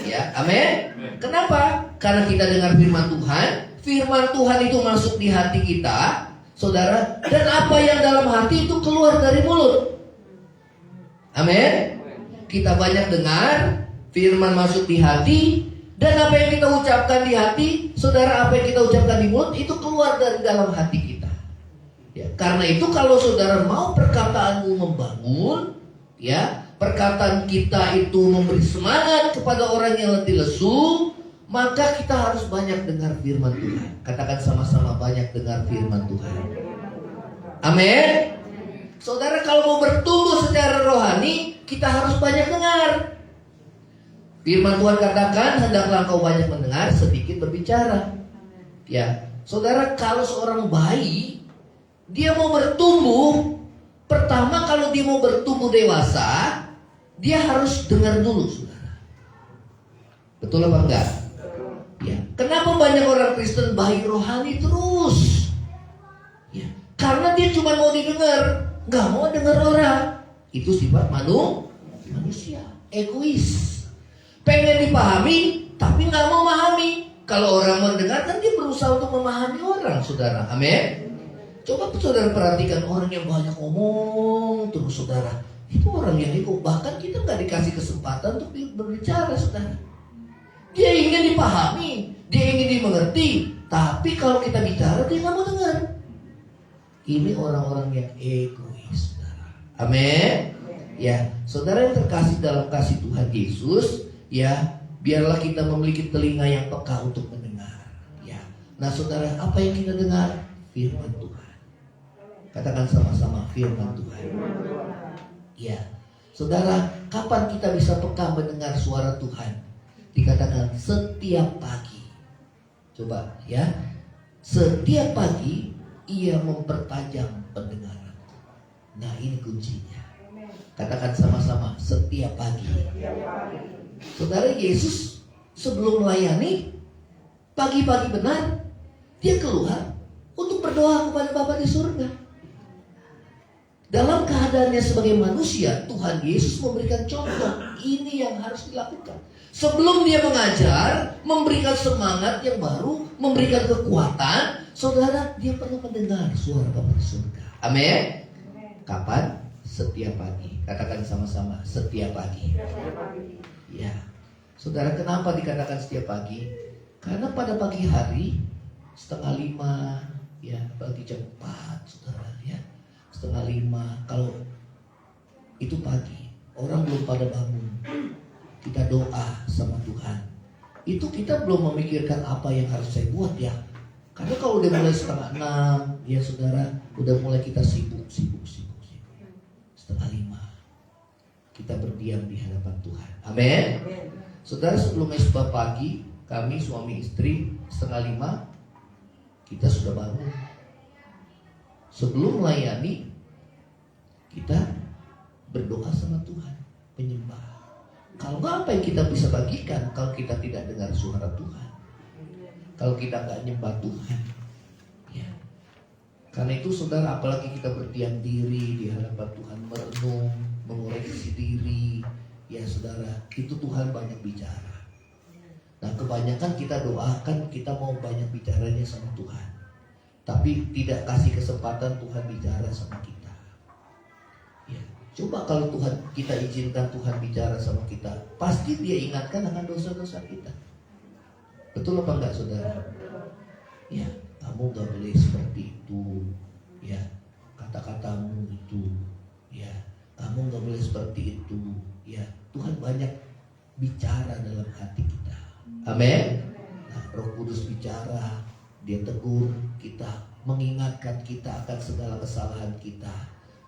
B: Ya, amin. Kenapa? Karena kita dengar firman Tuhan. Firman Tuhan itu masuk di hati kita, saudara. Dan apa yang dalam hati itu keluar dari mulut. Amin. Kita banyak dengar, firman masuk di hati. Dan apa yang kita ucapkan di hati, saudara, apa yang kita ucapkan di mulut itu keluar dari dalam hati kita. Ya, karena itu kalau saudara mau perkataanmu membangun, ya, perkataan kita itu memberi semangat kepada orang yang letih lesu, maka kita harus banyak dengar firman Tuhan. Katakan sama-sama, banyak dengar firman Tuhan. Amin. Saudara, kalau mau bertumbuh secara rohani, kita harus banyak dengar. Firman Tuhan katakan, hendaklah engkau banyak mendengar, sedikit berbicara. Ya, saudara, kalau seorang bayi dia mau bertumbuh, pertama kalau dia mau bertumbuh dewasa, dia harus dengar dulu, saudara. Betul apa enggak? Ya. Kenapa banyak orang Kristen bayi rohani terus? Ya, karena dia cuma mau didengar, nggak mau dengar orang. Itu sifat manusia, egois. Pengen dipahami, tapi nggak mau memahami. Kalau orang mendengar, kan dia berusaha untuk memahami orang, saudara. Amin. Coba saudara perhatikan orang yang banyak ngomong terus, saudara. Itu orang yang ego. Bahkan kita nggak dikasih kesempatan untuk berbicara, saudara. Dia ingin dipahami, dia ingin dimengerti. Tapi kalau kita bicara, dia nggak mau dengar. Ini orang-orang yang egois, saudara. Amin. Ya, saudara yang terkasih dalam kasih Tuhan Yesus, ya, biarlah kita memiliki telinga yang peka untuk mendengar. Ya, nah saudara, apa yang kita dengar? Firman Tuhan. Katakan sama-sama, firman Tuhan. Ya, saudara, kapan kita bisa peka mendengar suara Tuhan? Dikatakan setiap pagi. Coba ya, setiap pagi ia mempertajam pendengaran. Nah, ini kuncinya. Katakan sama-sama, setiap pagi. Saudara, Yesus sebelum melayani, pagi-pagi benar, dia keluar untuk berdoa kepada Bapa di surga. Dalam keadaannya sebagai manusia, Tuhan Yesus memberikan contoh. Ini yang harus dilakukan. Sebelum dia mengajar, memberikan semangat yang baru, memberikan kekuatan, saudara, dia perlu mendengar suara Bapa di surga. Amin. Kapan? Setiap pagi. Katakan sama-sama, setiap pagi. Ya, saudara, kenapa dikatakan setiap pagi? Karena pada pagi hari 4:30, ya, pagi jam 4, saudara, ya, 4:30. Kalau itu pagi, orang belum pada bangun, kita doa sama Tuhan. Itu kita belum memikirkan apa yang harus saya buat, ya. Karena kalau udah mulai 5:30, ya saudara, udah mulai kita sibuk. 4:30. Kita berdiam di hadapan Tuhan. Amin. Saudara, sebelum mesbah pagi, kami suami istri 4:30 kita sudah bangun. Sebelum melayani, kita berdoa sama Tuhan, penyembah. Kalau nggak, apa yang kita bisa bagikan kalau kita tidak dengar suara Tuhan? Kalau kita nggak nyembah Tuhan, ya. Karena itu saudara, apalagi kita berdiam diri di hadapan Tuhan, merenung, mengoreksi diri, ya saudara, itu Tuhan banyak bicara. Nah, kebanyakan kita doakan, kita mau banyak bicaranya sama Tuhan, tapi tidak kasih kesempatan Tuhan bicara sama kita. Coba kalau Tuhan, kita izinkan Tuhan bicara sama kita, pasti Dia ingatkan akan dosa-dosa kita. Betul apa enggak, saudara? Ya, kamu gak boleh seperti itu. Ya, kata-katamu itu. Ya, kamu gak boleh seperti itu. Ya, Tuhan banyak bicara dalam hati kita. Amin. Nah, Roh Kudus bicara, Dia tegur kita, mengingatkan kita akan segala kesalahan kita.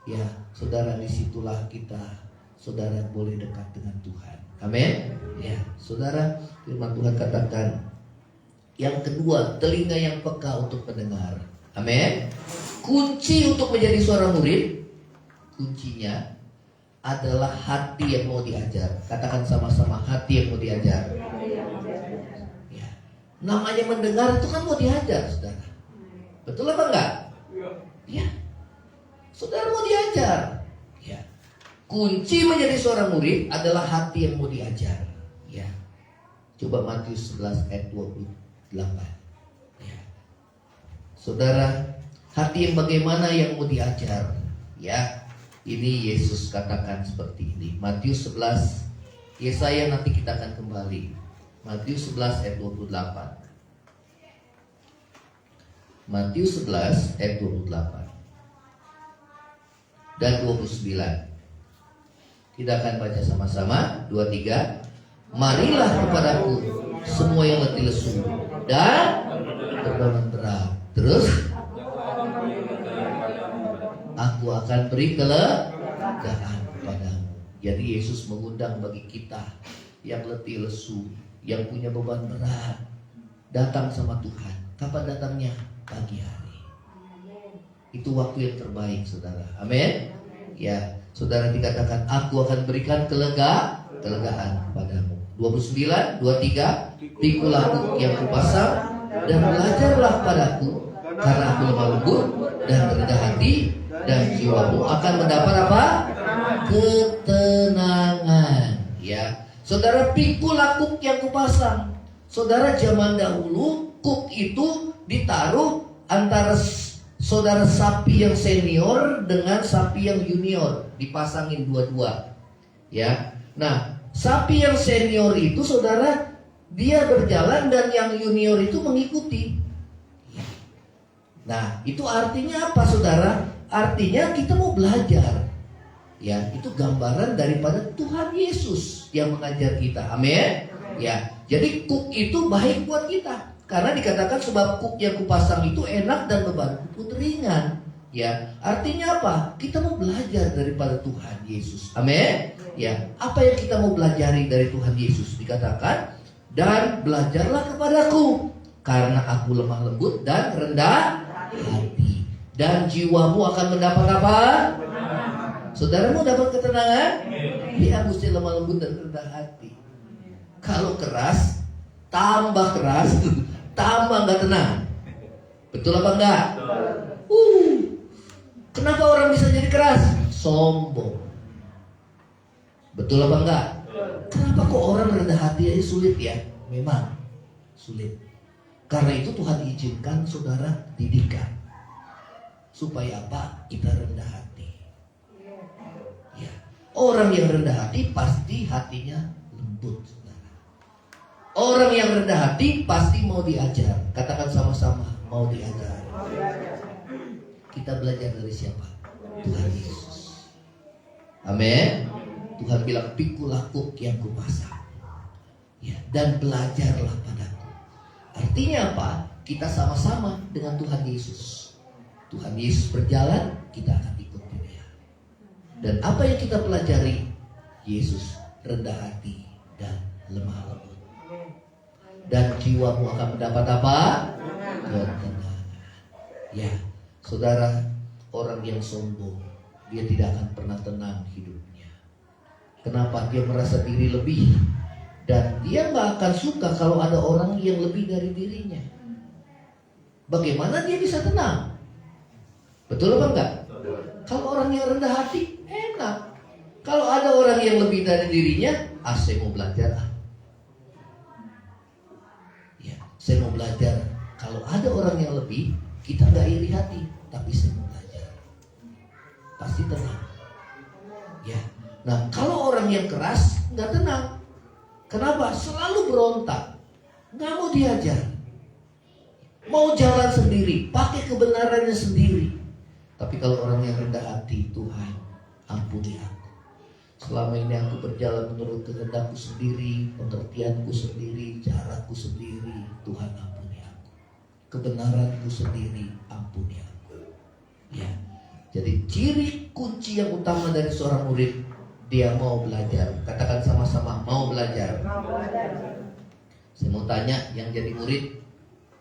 B: Ya, saudara, disitulah kita, saudara, boleh dekat dengan Tuhan. Amin. Ya, saudara, firman Tuhan katakan, yang kedua, telinga yang peka untuk mendengar. Amin. Kunci untuk menjadi seorang murid, kuncinya adalah hati yang mau diajar. Katakan sama-sama, hati yang mau diajar. Ya. Namanya mendengar itu kan mau diajar, saudara. Betul apa enggak? Ya. Saudara mau diajar. Ya. Kunci menjadi seorang murid adalah hati yang mau diajar. Ya. Coba Matius 11 ayat 28. Ya. Saudara, hati yang bagaimana yang mau diajar? Ya. Ini Yesus katakan seperti ini. Matius 11. Yesaya nanti kita akan kembali. Matius 11 ayat 28. Matius 11 ayat 28 dan 29. Kita akan baca sama-sama. 2, 3. Marilah kepadaku semua yang letih lesu dan berbeban berat. Terus, aku akan beri kelegaan kepadamu. Jadi Yesus mengundang bagi kita yang letih lesu, yang punya beban berat, datang sama Tuhan. Kapan datangnya? Pagi hari. Itu waktu yang terbaik, saudara. Amin. Ya, saudara, dikatakan aku akan berikan kelegaan padamu. 29, 23. Pikulah aku yang kupasang dan belajarlah padaku, karena aku lemah lembut dan rendah hati, dan jiwamu akan mendapat apa? Ketenangan. Ya, saudara, pikulah kuk yang kupasang. Saudara, zaman dahulu kuk itu ditaruh antara saudara sapi yang senior dengan sapi yang junior, dipasangin dua-dua. Ya. Nah, sapi yang senior itu, saudara, dia berjalan dan yang junior itu mengikuti. Nah, itu artinya apa, saudara? Artinya kita mau belajar. Ya, itu gambaran daripada Tuhan Yesus yang mengajar kita. Amin. Ya. Jadi kuk itu baik buat kita. Karena dikatakan sebab kuk yang kupasang itu enak dan bebanku pun ringan. Ya, artinya apa? Kita mau belajar daripada Tuhan Yesus. Amin. Ya, apa yang kita mau belajari dari Tuhan Yesus? Dikatakan, dan belajarlah kepadaku, karena aku lemah lembut dan rendah hati, dan jiwamu akan mendapat apa? Saudara mau dapat ketenangan? Dia mesti lemah lembut dan rendah hati. Kalau keras, tambah keras, tambah nggak tenang. Betul apa enggak? Kenapa orang bisa jadi keras? Sombong. Betul apa enggak? Kenapa kok orang rendah hati aja sulit ya? Memang sulit. Karena itu Tuhan izinkan saudara didikan. Supaya apa? Kita rendah hati. Ya. Orang yang rendah hati pasti hatinya lembut. Orang yang rendah hati pasti mau diajar. Katakan sama-sama, mau diajar. Kita belajar dari siapa? Tuhan Yesus. Amin. Tuhan bilang, pikulah kuk yang kupasang. Ya, dan belajarlah padaku. Artinya apa? Kita sama-sama dengan Tuhan Yesus. Tuhan Yesus berjalan, kita akan ikuti Dia. Dan apa yang kita pelajari? Yesus rendah hati dan lemah lembut. Dan jiwamu akan mendapat apa? Ketenangan. Ya, saudara, orang yang sombong, dia tidak akan pernah tenang hidupnya. Kenapa? Dia merasa diri lebih, dan dia gak akan suka kalau ada orang yang lebih dari dirinya. Bagaimana dia bisa tenang? Betul apa enggak? Kalau orang yang rendah hati, enak. Kalau ada orang yang lebih dari dirinya, saya mau belajar. Saya mau belajar. Kalau ada orang yang lebih, kita gak iri hati, tapi saya mau belajar. Pasti tenang. Nah, kalau orang yang keras nggak tenang. Kenapa? Selalu berontak, nggak mau diajar, mau jalan sendiri, pakai kebenarannya sendiri. Tapi kalau orang yang rendah hati, Tuhan, ampuni aku. Selama ini aku berjalan menurut kehendakku sendiri, pengertianku sendiri, caraku sendiri. Tuhan, ampuni aku. Kebenaranku sendiri, ampuni aku. Ya. Jadi ciri kunci yang utama dari seorang murid, dia mau belajar. Katakan sama-sama, mau belajar. Saya mau tanya, yang jadi murid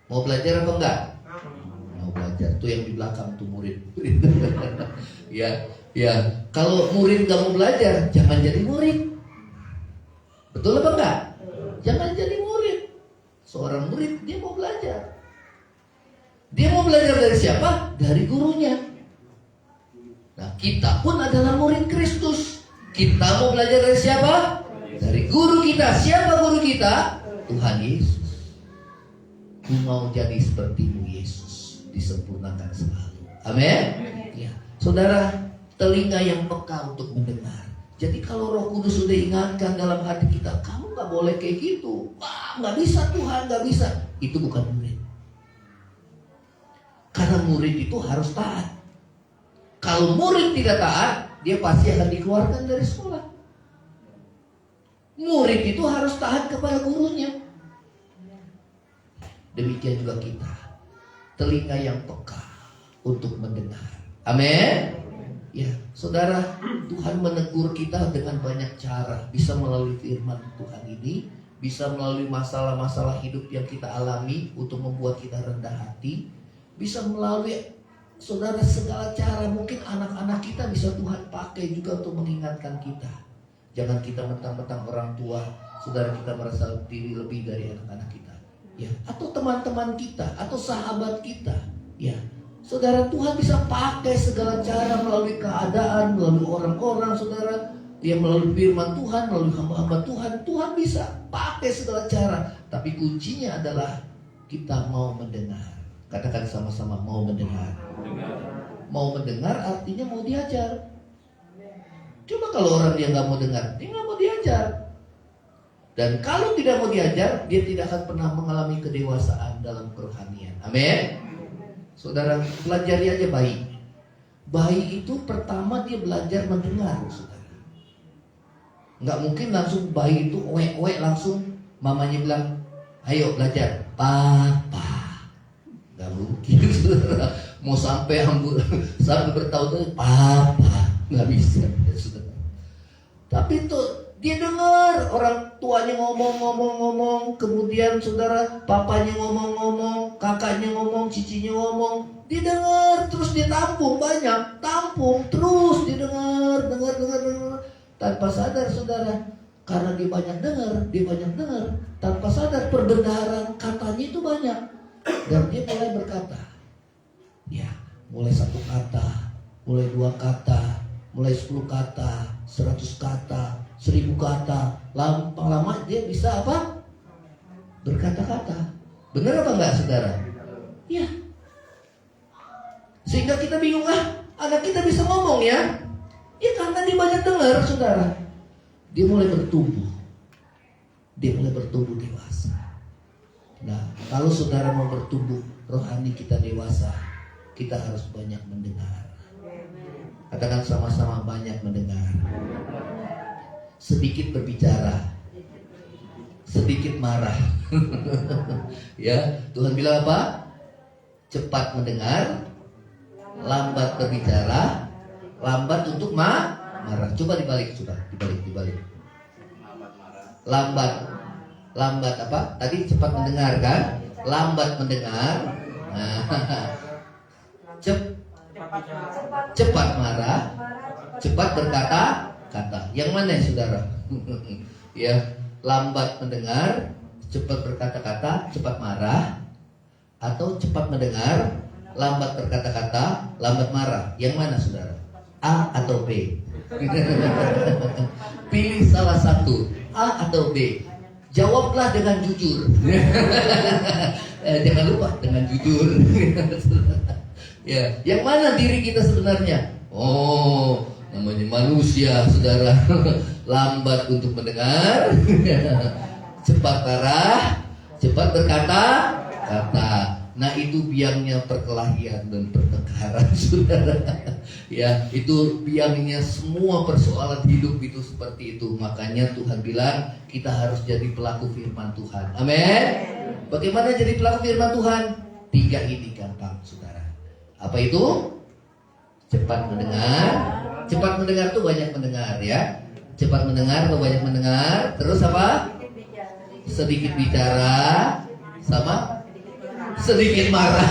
B: mau belajar apa enggak? Mau belajar. Tuh yang di belakang tuh murid. Ya. Ya, kalau murid gak mau belajar, jangan jadi murid. Betul apa enggak? Jangan jadi murid. Seorang murid, dia mau belajar. Dia mau belajar dari siapa? Dari gurunya. Nah, kita pun adalah murid Kristus. Kita mau belajar dari siapa? Dari guru kita. Siapa guru kita? Tuhan Yesus. Ku mau jadi sepertimu Yesus, disempurnakan selalu. Amin. Ya, saudara, telinga yang peka untuk mendengar. Jadi kalau Roh Kudus sudah ingatkan dalam hati kita, kamu gak boleh kayak gitu. Wah, gak bisa Tuhan, gak bisa. Itu bukan murid. Karena murid itu harus taat. Kalau murid tidak taat, dia pasti akan dikeluarkan dari sekolah. Murid itu harus taat kepada gurunya. Demikian juga kita. Telinga yang peka untuk mendengar. Amin. Ya, saudara, Tuhan menegur kita dengan banyak cara. Bisa melalui firman Tuhan ini, bisa melalui masalah-masalah hidup yang kita alami untuk membuat kita rendah hati. Bisa melalui, saudara, segala cara. Mungkin anak-anak kita bisa Tuhan pakai juga untuk mengingatkan kita. Jangan kita mentang-mentang orang tua, saudara, kita merasa diri lebih dari anak-anak kita. Ya, atau teman-teman kita, atau sahabat kita. Ya, saudara, Tuhan bisa pakai segala cara melalui keadaan, melalui orang-orang, saudara, yang melalui firman Tuhan, melalui hamba-hamba Tuhan. Tuhan bisa pakai segala cara. Tapi kuncinya adalah kita mau mendengar. Katakan sama-sama, mau mendengar. Mau mendengar artinya mau diajar. Cuma kalau orang dia nggak mau dengar, dia nggak mau diajar. Dan kalau tidak mau diajar, dia tidak akan pernah mengalami kedewasaan dalam kerohanian. Amin. Saudara, pelajari aja bayi. Bayi itu pertama dia belajar mendengar, saudara. Nggak mungkin langsung bayi itu oek-oek langsung mamanya bilang, ayo belajar, papa. Nggak mungkin, saudara. Mau sampai bertahun-tahun, papa. Nggak bisa, saudara. Tapi itu dia dengar orang tuanya ngomong, kemudian saudara papanya ngomong, kakaknya ngomong, cicinya ngomong, dia dengar, terus dia tampung banyak, terus dia dengar, tanpa sadar, saudara, karena dia banyak dengar, tanpa sadar perbendaharaan katanya itu banyak, dan dia mulai berkata, ya, mulai 1 kata, mulai 2 kata, mulai 10 kata, 100 kata, 1000 kata, lama-lama dia bisa apa? Berkata-kata. Benar apa enggak, saudara? Iya. Sehingga kita bingung, anak kita bisa ngomong ya? Ya karena dia banyak dengar, saudara. Dia mulai bertumbuh. Dia mulai bertumbuh dewasa. Nah, kalau saudara mau bertumbuh rohani kita dewasa, kita harus banyak mendengar. Katakan sama-sama, banyak mendengar. Sedikit berbicara, sedikit marah. Ya, Tuhan bilang apa? Cepat mendengar, lambat berbicara, lambat untuk marah. Coba dibalik, sudah dibalik. Lambat apa? Tadi cepat mendengar kan? Lambat mendengar. Cepat marah, cepat berkata. Yang mana ya, saudara? Ya, lambat mendengar, cepat berkata-kata, cepat marah, atau cepat mendengar, lambat berkata-kata, lambat marah. Yang mana, saudara? A atau B? Pilih salah satu, A atau B. Jawablah dengan jujur. Jangan lupa dengan jujur. Ya, yang mana diri kita sebenarnya? Oh, Namanya manusia, saudara, lambat untuk mendengar, cepat marah, cepat berkata-kata. Nah, itu biangnya perkelahian dan pertengkaran, saudara. Ya, itu biangnya semua persoalan hidup itu seperti itu. Makanya Tuhan bilang kita harus jadi pelaku firman Tuhan. Amin. Bagaimana jadi pelaku firman Tuhan? 3 ini gampang, saudara. Apa itu? Cepat mendengar. Cepat mendengar tuh banyak mendengar, ya. Cepat mendengar atau banyak mendengar. Terus apa? Sedikit bicara. Sama? Sedikit marah.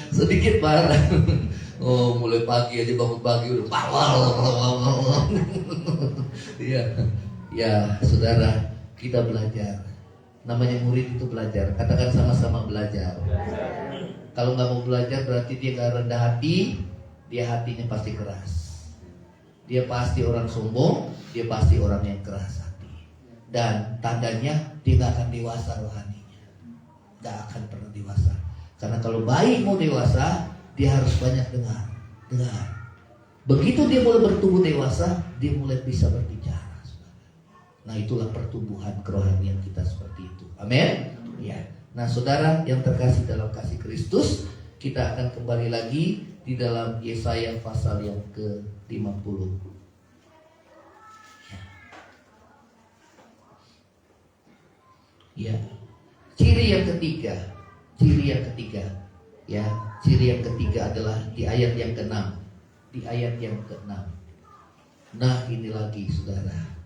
B: Sedikit marah. Oh, mulai pagi aja, bangun pagi udah Iya. Ya, saudara, kita belajar. Namanya murid itu belajar. Katakan sama-sama belajar. Kalau nggak mau belajar berarti dia nggak rendah hati. Dia hatinya pasti keras. Dia pasti orang sombong. Dia pasti orang yang keras hati. Dan tandanya dia nggak akan dewasa rohaninya. Nggak akan pernah dewasa. Karena kalau bayi mau dewasa, dia harus banyak dengar. Begitu dia mulai bertumbuh dewasa, dia mulai bisa berbicara. Nah, itulah pertumbuhan kerohanian kita seperti itu. Amin. Ya. Nah, saudara yang terkasih dalam kasih Kristus, kita akan kembali lagi di dalam Yesaya pasal yang ke-50. Ya. Ciri yang ketiga, ya, ciri yang ketiga adalah di ayat yang ke-6. Di ayat yang ke-6. Nah, ini lagi, saudara.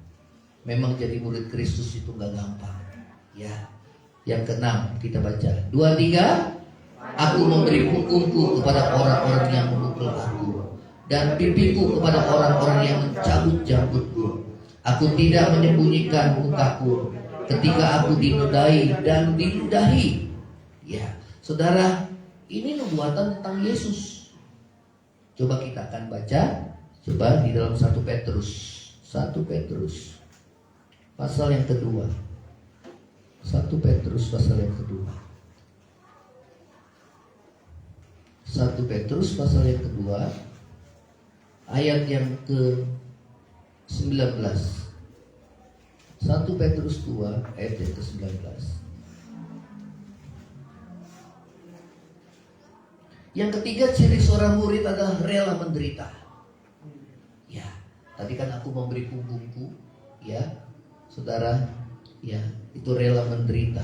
B: Memang jadi murid Kristus itu gak gampang, ya. Yang ke-6 kita baca 2-3. Aku memberi punggungku kepada orang-orang yang memukul aku, dan pipiku kepada orang-orang yang mencabut janggutku. Aku tidak menyembunyikan mukaku ketika aku dinodai dan diludahi. Ya, saudara, ini nubuatan tentang Yesus. Coba kita akan baca. Coba di dalam 1 Petrus pasal yang kedua. 1 Petrus pasal yang kedua. 1 Petrus pasal yang kedua, ayat yang ke-19. 1 Petrus 2 ayat yang ke-19. Yang ketiga, ciri seorang murid adalah rela menderita. Ya, tadi kan aku memberi punggungku, ya, saudara, ya, itu rela menderita.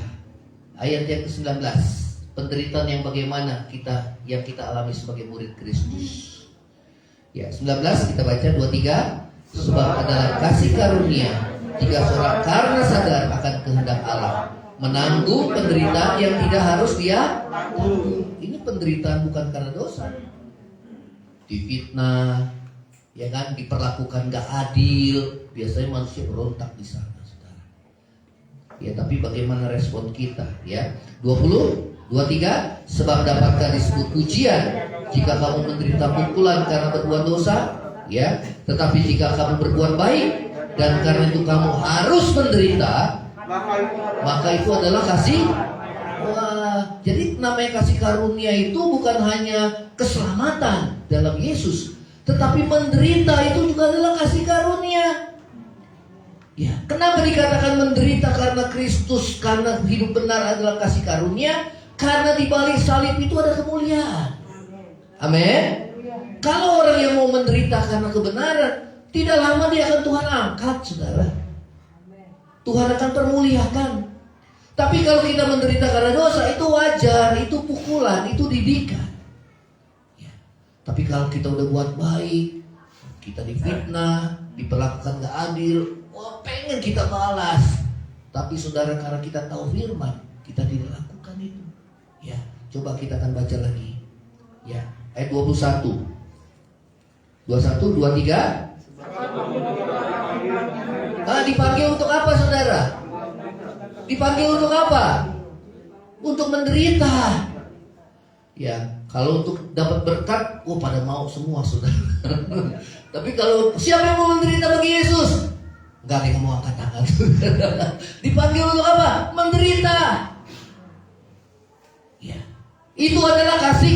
B: Ayat yang ke-19, penderitaan yang bagaimana yang kita alami sebagai murid Kristus. Ya, 19 kita baca 2-3. Sebab adalah kasih karunia jika seorang karena sadar akan kehendak Allah menanggung penderitaan yang tidak harus dia tanggung. Ini penderitaan bukan karena dosa. Difitnah, ya kan, diperlakukan gak adil. Biasanya manusia berontak di sana, saudara. Ya, tapi bagaimana respon kita, ya? 23. Sebab dapatkah disebut pujian jika kamu menderita pukulan karena berbuat dosa, ya? Tetapi jika kamu berbuat baik dan karena itu kamu harus menderita, maka itu adalah kasih. Wah, jadi namanya kasih karunia itu bukan hanya keselamatan dalam Yesus, tetapi menderita itu juga adalah kasih karunia. Ya, kenapa dikatakan menderita? Karena Kristus, karena hidup benar adalah kasih karunia. Karena di balik salib itu ada kemuliaan. Amin. Kalau orang yang mau menderita karena kebenaran, tidak lama dia akan Tuhan angkat, saudara. Tuhan akan permuliakan. Tapi kalau kita menderita karena dosa, itu wajar, itu pukulan, itu didikan. Ya. Tapi kalau kita udah buat baik, kita difitnah, diperlakukan gak adil, wah, pengen kita balas. Tapi saudara, karena kita tahu firman, kita tidak lakukan itu. Ya, coba kita akan baca lagi. Ya, ayat 21. 21, 23. Dipanggil untuk apa, saudara? Dipanggil untuk apa? Untuk menderita. Ya, kalau untuk dapat berkat, pada mau semua, saudara. Tapi kalau siapa yang mau menderita bagi Yesus? Enggak ada yang mau angkat tangan. Dipanggil untuk apa? Menderita. Ya, itu adalah kasih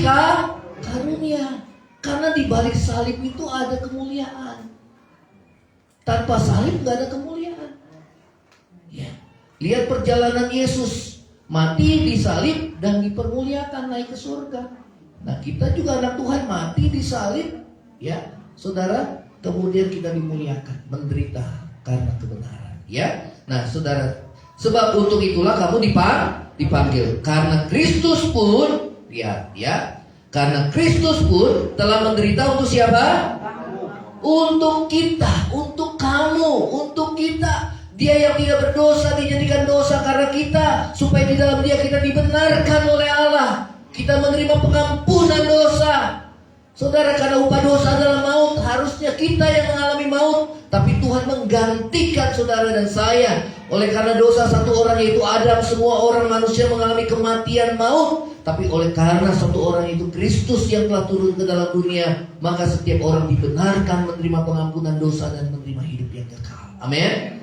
B: karunia. Karena di balik salib itu ada kemuliaan. Tanpa salib nggak ada kemuliaan. Ya. Lihat perjalanan Yesus, mati disalib dan dipermuliakan naik ke surga. Nah, kita juga anak Tuhan mati disalib, ya, saudara. Kemudian kita dimuliakan, menderita karena kebenaran. Ya, nah, saudara. Sebab untuk itulah kamu dipanggil. Karena Kristus pun, lihat, ya. Karena Kristus pun telah menderita untuk siapa? Untuk kita, untuk kamu, untuk kita. Dia yang tidak berdosa dijadikan dosa karena kita, supaya di dalam Dia kita dibenarkan oleh Allah. Kita menerima pengampunan dosa. Saudara, karena upah dosa adalah maut, harusnya kita yang mengalami maut, tapi Tuhan menggantikan saudara dan saya. Oleh karena dosa satu orang, yaitu Adam, semua orang manusia mengalami kematian maut. Tapi oleh karena satu orang, itu Kristus yang telah turun ke dalam dunia, maka setiap orang dibenarkan menerima pengampunan dosa dan menerima hidup yang kekal. Amin.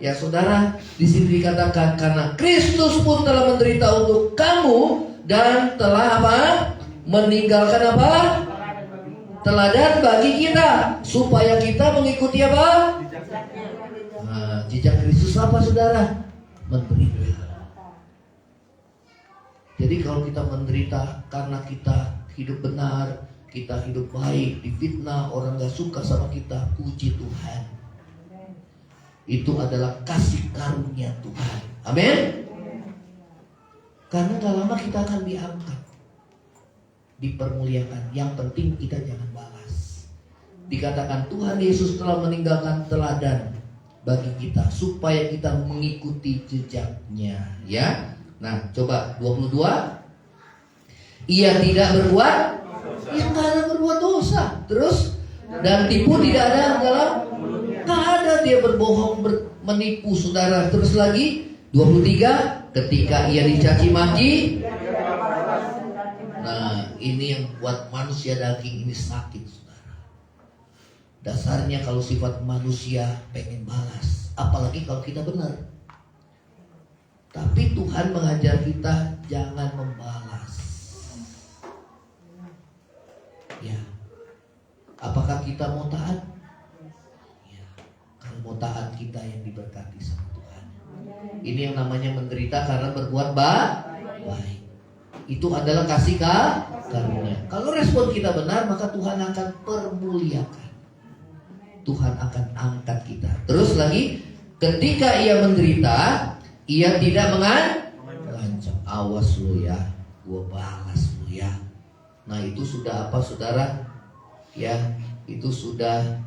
B: Ya saudara, di sini dikatakan karena Kristus pun telah menderita untuk kamu dan telah apa? Meninggalkan apa? Teladan bagi kita, supaya kita mengikuti apa? Nah, jejak Kristus apa saudara? Menderita. Jadi kalau kita menderita karena kita hidup benar, kita hidup baik, difitnah, orang gak suka sama kita, puji Tuhan. Itu adalah kasih karunia Tuhan. Amin. Karena gak lama kita akan diangkat, dipermuliakan. Yang penting kita jangan balas. Dikatakan Tuhan Yesus telah meninggalkan teladan bagi kita, supaya kita mengikuti jejaknya. Ya. Nah, coba 22. Ia tidak berbuat, ia nggak ada berbuat dosa. Terus, dan tipu tidak ada dalam, nggak ada dia berbohong, menipu saudara. Terus lagi 23, ketika ia dicaci maki. Nah, ini yang buat manusia daging ini sakit saudara. Dasarnya kalau sifat manusia pengen balas, apalagi kalau kita benar. Tapi Tuhan mengajar kita jangan membalas. Ya. Apakah kita mau taat? Ya. Kalau mau taat, kita yang diberkati sama Tuhan. Ini yang namanya menderita karena berbuat baik. Itu adalah kasih karunia. Kalau respon kita benar, maka Tuhan akan permuliakan. Tuhan akan angkat kita. Terus lagi, ketika ia menderita, ia tidak mengancam. Awas lu ya, gua balas lu ya. Nah, itu sudah apa saudara? Ya, itu sudah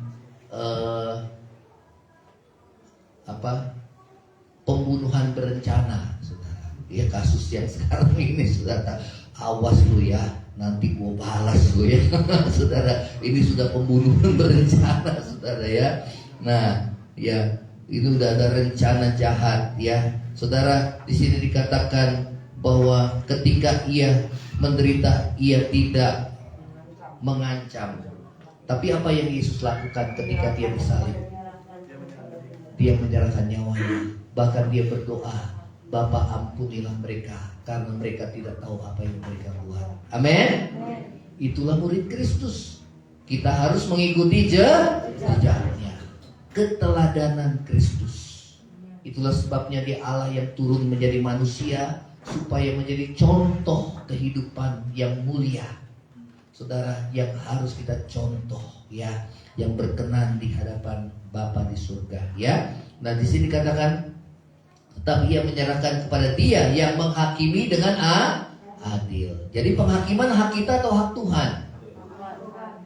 B: pembunuhan berencana saudara. Ya, kasus yang sekarang ini saudara. Awas lu ya, nanti gua balas lu ya. Saudara, ini sudah pembunuhan berencana saudara ya. Nah, ya, itu udah ada rencana jahat ya. Saudara, di sini dikatakan bahwa ketika ia menderita, ia tidak mengancam. Tapi apa yang Yesus lakukan ketika dia disalib? Dia menyerahkan nyawanya. Bahkan dia berdoa, Bapa ampunilah mereka, karena mereka tidak tahu apa yang mereka buat. Amin. Itulah murid Kristus. Kita harus mengikuti jejaknya, keteladanan Kristus. Itulah sebabnya dia Allah yang turun menjadi manusia, supaya menjadi contoh kehidupan yang mulia. Saudara, yang harus kita contoh ya, yang berkenan di hadapan Bapa di surga ya. Nah, di sini dikatakan tetapi ia menyerahkan kepada Dia yang menghakimi dengan adil. Jadi penghakiman hak kita atau hak Tuhan?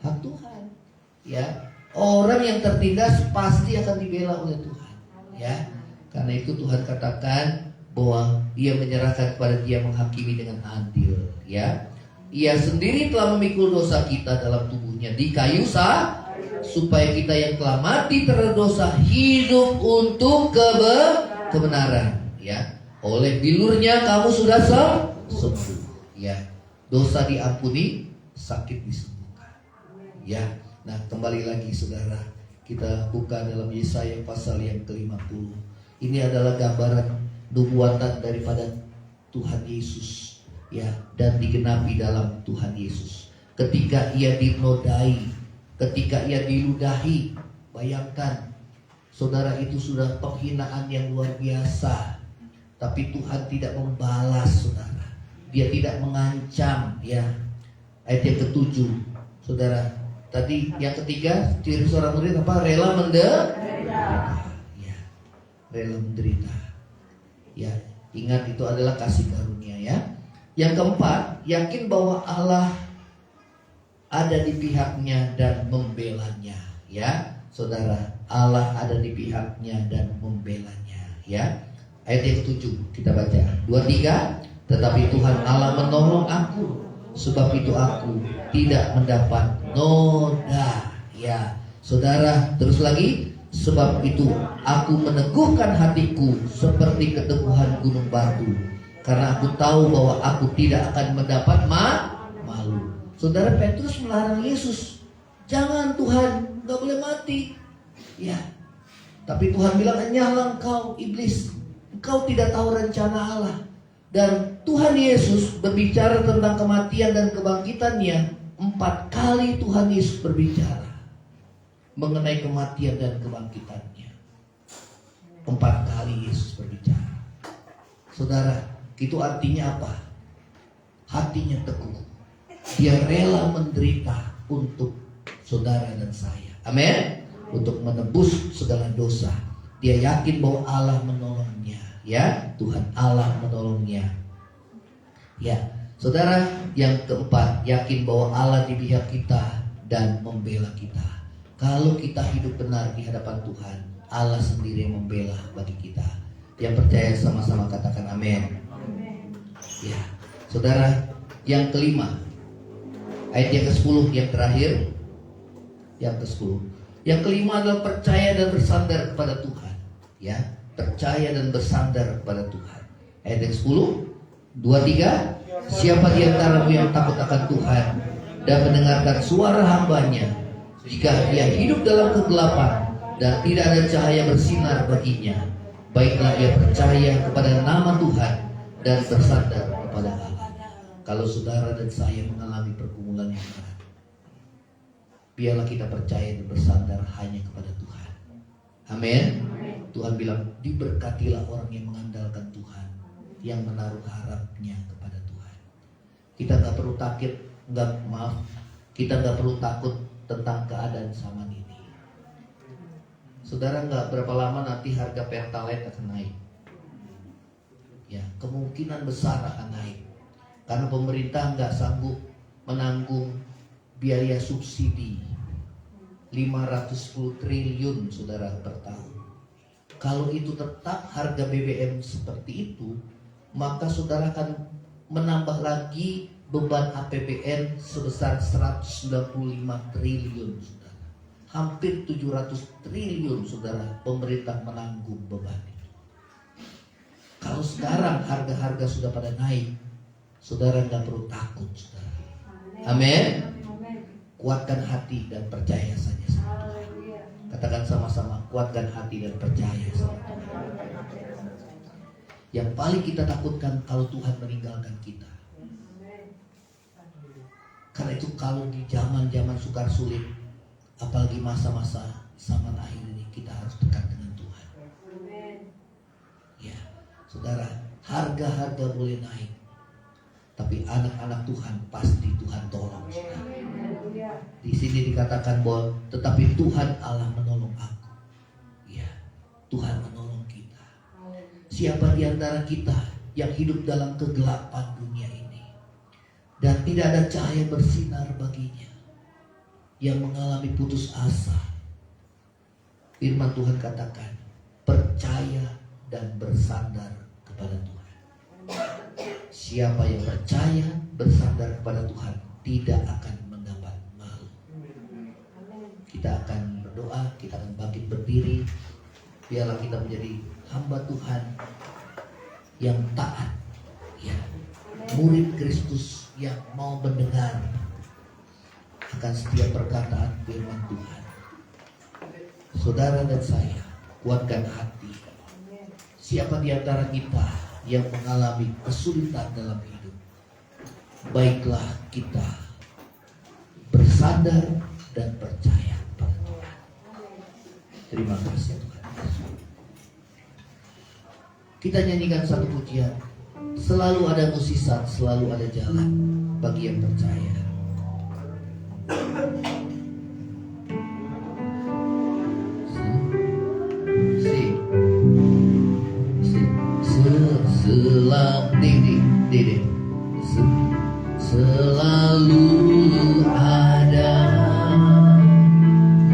B: Hak Tuhan. Ya. Orang yang tertindas pasti akan dibela oleh Tuhan. Ya. Karena itu Tuhan katakan bahwa Ia menyerahkan kepada Dia menghakimi dengan adil, ya. Ia sendiri telah memikul dosa kita dalam tubuhnya di kayu salib, supaya kita yang telah mati terhadap dosa hidup untuk kebenaran, ya. Oleh bilurnya kamu sudah sembuh, ya. Dosa diampuni, sakit disembuhkan, ya. Nah, kembali lagi saudara, kita buka dalam Yesaya pasal yang ke-50. Ini adalah gambaran nubuatan daripada Tuhan Yesus, ya, dan digenapi dalam Tuhan Yesus. ketika ia dinodai, ketika ia diludahi. Bayangkan, saudara, itu sudah penghinaan yang luar biasa. Tapi Tuhan tidak membalas, saudara. Dia tidak mengancam, ya. Ayat yang ke-7, saudara. Tadi yang ketiga, ciri seorang murid apa? Rela menderita. Ya, rela menderita. Ya, ingat itu adalah kasih karunia, ya. Yang keempat, yakin bahwa Allah ada di pihaknya dan membelanya, ya. Saudara, Allah ada di pihaknya dan membelanya, ya. Ayat yang ke-7 kita baca. 2-3, tetapi Tuhan Allah menolong aku, sebab itu aku tidak mendapat noda, ya. Saudara, terus lagi, sebab itu aku meneguhkan hatiku seperti keteguhan gunung batu, karena aku tahu bahwa aku tidak akan mendapat malu. Saudara, Petrus melarang Yesus, jangan Tuhan, gak boleh mati, ya. Tapi Tuhan bilang, enyahlah engkau iblis, engkau tidak tahu rencana Allah. Dan Tuhan Yesus berbicara tentang kematian dan kebangkitannya. 4 kali Tuhan Yesus berbicara mengenai kematian dan kebangkitannya. 4 kali Yesus berbicara. Saudara, itu artinya apa? Hatinya teguh. Dia rela menderita untuk saudara dan saya. Amin. Untuk menebus segala dosa. Dia yakin bahwa Allah menolongnya, ya. Tuhan Allah menolongnya, ya. Saudara, yang keempat, yakin bahwa Allah di pihak kita dan membela kita. Kalau kita hidup benar di hadapan Tuhan, Allah sendiri yang membela bagi kita. Yang percaya sama-sama katakan amin. Ya, saudara, yang kelima, ayat yang ke-10 yang terakhir, yang ke-10. Yang kelima adalah percaya dan bersandar kepada Tuhan, ya. Percaya dan bersandar kepada Tuhan. Ayat yang 10, 2-3. Siapa di antaramu yang takut akan Tuhan dan mendengarkan suara hambanya, jika dia hidup dalam kegelapan dan tidak ada cahaya bersinar baginya, baiklah dia percaya kepada nama Tuhan dan bersandar kepada Allah. Kalau saudara dan saya mengalami pergumulan yang berat, biarlah kita percaya dan bersandar hanya kepada Tuhan. Amin. Tuhan bilang, diberkatilah orang yang mengandalkan Tuhan, yang menaruh harapnya kepada Tuhan. Kita gak perlu takut, kita gak perlu takut tentang keadaan zaman ini. Saudara, gak berapa lama nanti harga Pertalite akan naik. Ya, kemungkinan besar akan naik. Karena pemerintah gak sanggup menanggung biaya subsidi 510 triliun, saudara, per tahun. Kalau itu tetap harga BBM seperti itu, maka saudara akan menambah lagi beban APBN sebesar 195 triliun, saudara. Hampir 700 triliun, saudara, pemerintah menanggung beban itu. Kalau sekarang harga-harga sudah pada naik, saudara nggak perlu takut, saudara. Amin. Kuatkan hati dan percaya saja sama Tuhan. Katakan sama-sama, kuatkan hati dan percaya sama Tuhan. Yang paling kita takutkan kalau Tuhan meninggalkan kita. Karena itu kalau di zaman-zaman sukar sulit, apalagi masa-masa zaman akhir ini, kita harus dekat dengan Tuhan. Ya, saudara, harga-harga boleh naik, tapi anak-anak Tuhan pasti Tuhan tolong, saudara. Di sini dikatakan bahwa tetapi Tuhan Allah menolong aku. Ya, Tuhan menolong kita. Siapa di antara kita yang hidup dalam kegelapan dunia ini dan tidak ada cahaya bersinar baginya, yang mengalami putus asa, firman Tuhan katakan, percaya dan bersandar kepada Tuhan. Siapa yang percaya bersandar kepada Tuhan tidak akan mendapat malu. Kita akan berdoa, kita akan bangkit berdiri. Biarlah kita menjadi hamba Tuhan yang taat, ya, murid Kristus yang mau mendengar akan setiap perkataan firman Tuhan. Saudara dan saya, kuatkan hati. Siapa di antara kita yang mengalami kesulitan dalam hidup, baiklah kita bersandar dan percaya pada Tuhan. Terima kasih Tuhan. Kita nyanyikan satu pujian. Selalu ada mukjizat, selalu ada jalan bagi yang percaya. Selalu ada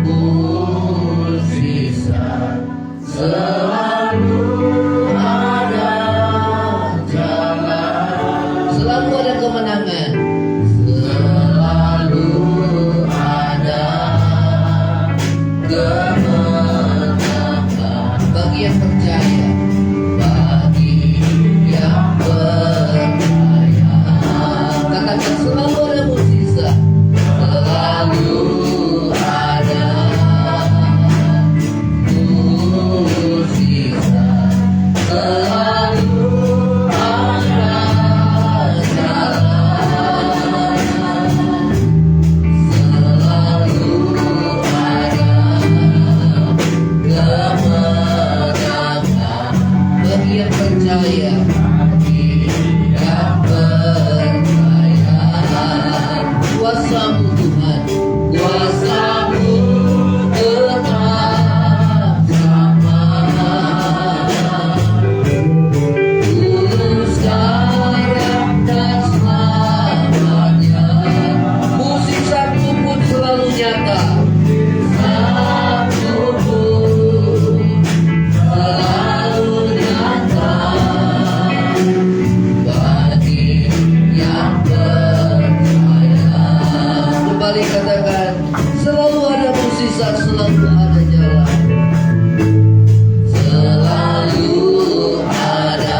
B: mukjizat, selalu ada jalan, selalu ada kemenangan, selalu ada kemenangan bagi yang percaya, bagi yang percaya. Katakan selalu ada mukjizat, selalu ada mukjizat, selalu ada jalan, selalu ada kemenangan bagi yang percaya, bagi yang percaya. Kuasa-Mu Tuhan, kuasa-Mu tetap sama, tulus dan selamanya. Mukjizat-Mu pun selalu nyata, satu pun selalu nyata bagi yang percaya. Kembali katakan, selalu ada mukjizat, selalu ada jalan, selalu ada mukjizat, selalu ada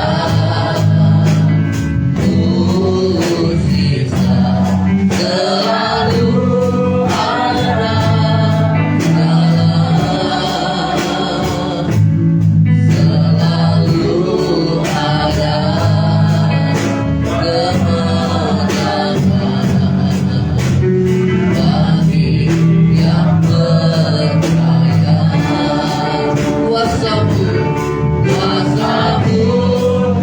B: jalan, selalu ada kemenangan bagi yang percaya. Kuasa-Mu, kuasa-Mu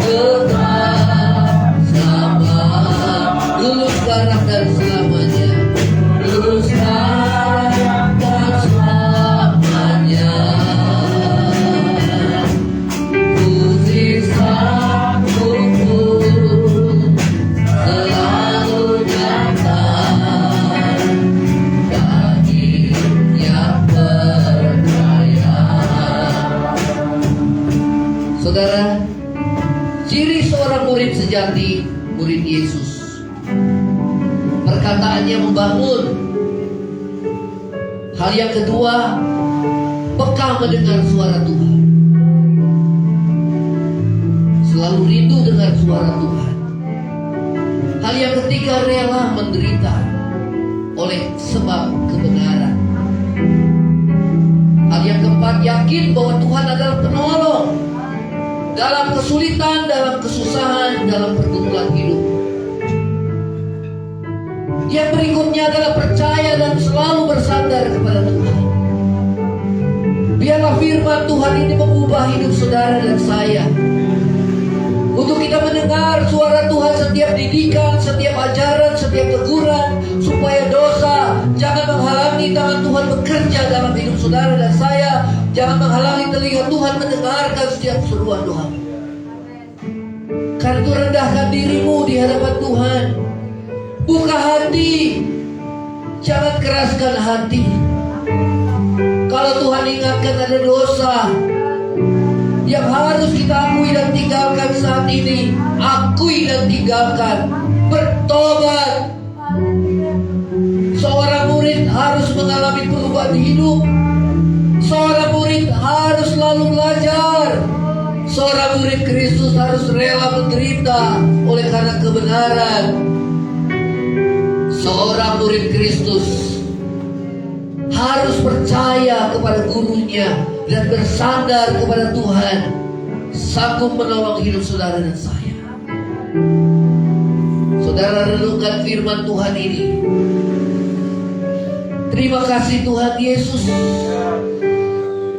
B: tetap sama, dulu sekarang dan selamanya, dulu sekarang dan selamanya. Mukjizat-Mu pun selalu nyata bagi yang percaya. Saudara, ciri seorang murid sejati, murid Yesus, perkataannya membangun. Hal yang kedua, peka mendengar suara Tuhan, selalu rindu dengar suara Tuhan. Hal yang ketiga, rela menderita oleh sebab kebenaran. Hal yang keempat, yakin bahwa Tuhan adalah penolong dalam kesulitan, dalam kesusahan, dalam pergumulan hidup. Yang berikutnya adalah percaya dan selalu bersandar kepada Tuhan. Biarlah firman Tuhan ini mengubah hidup saudara dan saya, untuk kita mendengar suara Tuhan setiap didikan, setiap ajaran, setiap teguran, supaya dosa jangan menghalangi tangan Tuhan bekerja dalam hidup saudara dan saya. Jangan menghalangi telinga Tuhan mendengarkan setiap seruan doa. Karena itu rendahkan dirimu di hadapan Tuhan. Buka hati, jangan keraskan hati. Kalau Tuhan ingatkan ada dosa yang harus kita akui dan tinggalkan saat ini, akui dan tinggalkan. Bertobat. Seorang murid harus mengalami perubahan hidup. Seorang murid harus selalu belajar. Seorang murid Kristus harus rela menderita oleh karena kebenaran. Seorang murid Kristus harus percaya kepada gurunya dan bersandar kepada Tuhan, sanggup menolong hidup saudara dan saya. Saudara renungkan firman Tuhan ini. Terima kasih Tuhan Yesus.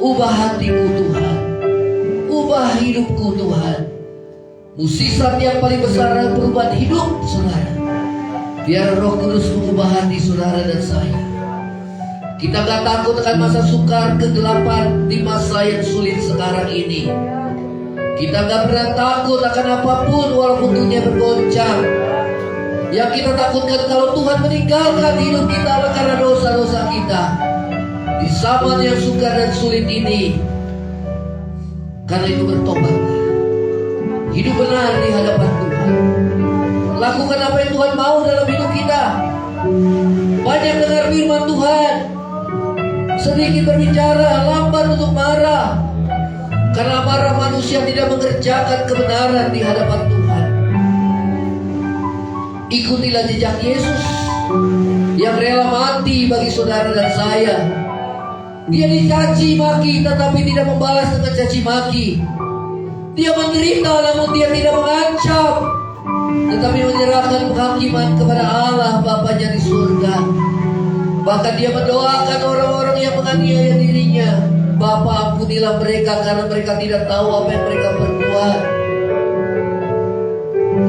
B: Ubah hatiku Tuhan, ubah hidupku Tuhan. Musisat yang paling besar adalah perubahan hidup saudara. Biar Roh Kudus mengubah hati saudara dan saya. Kita gak takut akan masa sukar, kegelapan di masa yang sulit sekarang ini. Kita gak pernah takut akan apapun walaupun dunia bergoncang. Yang kita takutkan kalau Tuhan meninggalkan hidup kita karena dosa-dosa kita. Di zaman yang sukar dan sulit ini, karena itu bertobatlah. Hidup benar di hadapan Tuhan. Lakukan apa yang Tuhan mau dalam hidup kita. Banyak dengar firman Tuhan, sedikit berbicara, lambat untuk marah. Karena marah manusia tidak mengerjakan kebenaran di hadapan Tuhan. Ikutilah jejak Yesus yang rela mati bagi saudara dan saya. Dia dicaci maki tetapi tidak membalas dengan caci maki. Dia menderita namun dia tidak mengancam, tetapi menyerahkan penghakiman kepada Allah Bapanya di surga. Bahkan dia mendoakan orang-orang yang menganiaya dirinya. Bapa, ampunilah mereka karena mereka tidak tahu apa yang mereka perbuat.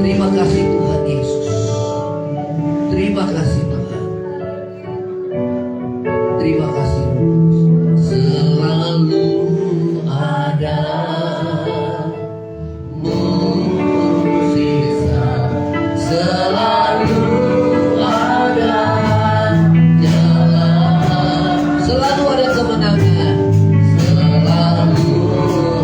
B: Terima kasih Tuhan Yesus. Terima kasih Tuhan. Terima kasih. Selalu ada mukjizat, selalu ada jalan, selalu ada kemenangan, selalu ada kemenangan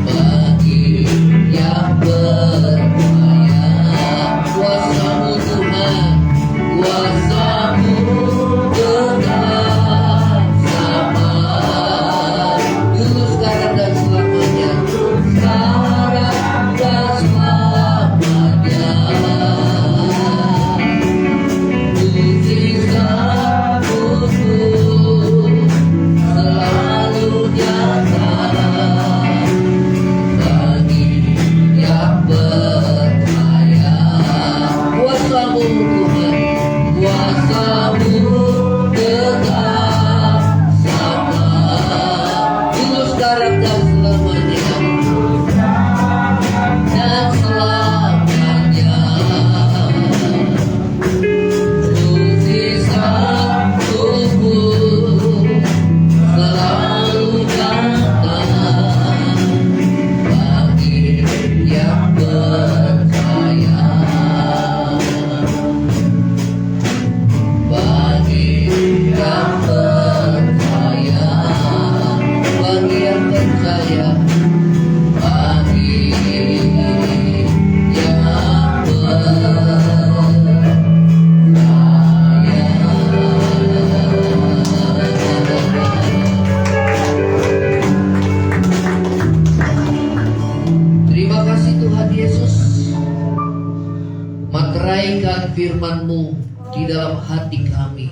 B: bagi yang percaya. Kuasa-Mu Tuhan, kuasa-Mu tetap sama, dulu sekarang dan selamanya, sekarang dan selamanya. Mukjizat-Mu selalu nyata bagi yang percaya. Kuasa-Mu Tuhan, kuasa-Mu tetap sama, dulu sekarang dan selamanya, dan selamanya. Mukjizat-Mu selalu nyata bagi yang percaya. Bagi yang percaya, bagi yang percaya, bagi yang percaya. Terima kasih Tuhan Yesus. Materaikan firman-Mu di dalam hati kami.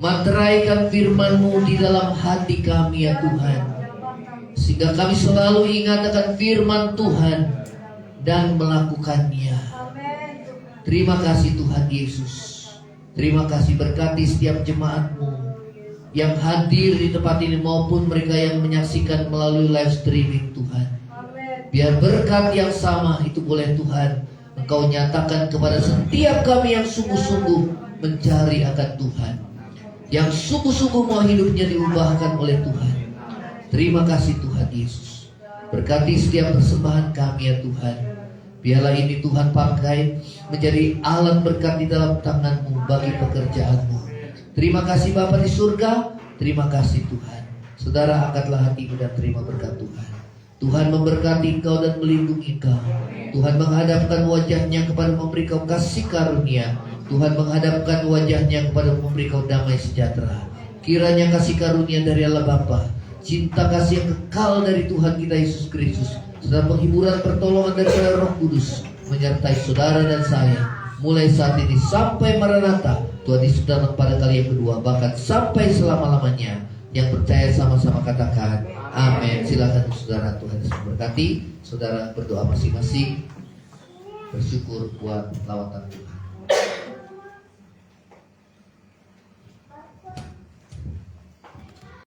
B: Materaikan firman-Mu di dalam hati kami ya Tuhan, sehingga kami selalu ingat akan firman Tuhan dan melakukannya. Terima kasih Tuhan Yesus. Terima kasih, berkati setiap jemaat-Mu yang hadir di tempat ini maupun mereka yang menyaksikan melalui live streaming Tuhan. Biar berkat yang sama itu boleh Tuhan Engkau nyatakan kepada setiap kami yang sungguh-sungguh mencari akan Tuhan, yang sungguh-sungguh mau hidupnya diubahkan oleh Tuhan. Terima kasih Tuhan Yesus. Berkati setiap persembahan kami ya Tuhan. Biarlah ini Tuhan pakai menjadi alat berkat di dalam tangan-Mu bagi pekerjaan-Mu. Terima kasih Bapa di surga. Terima kasih Tuhan. Saudara, angkatlah hatimu dan terima berkat Tuhan. Tuhan memberkati engkau dan melindungi engkau. Tuhan menghadapkan wajahnya kepada memberi kau kasih karunia. Tuhan menghadapkan wajahnya kepada memberi kau damai sejahtera. Kiranya kasih karunia dari Allah Bapa, cinta kasih yang kekal dari Tuhan kita Yesus Kristus, serta penghiburan pertolongan dari Roh Kudus menyertai saudara dan saya mulai saat ini sampai Maranatha, Tuhan Yesus datang pada kali yang kedua, bahkan sampai selama-lamanya. Yang percaya sama-sama katakan amin. Silakan saudara, Tuhan Yesus memberkati. Saudara berdoa masing-masing, bersyukur buat lawatan Tuhan.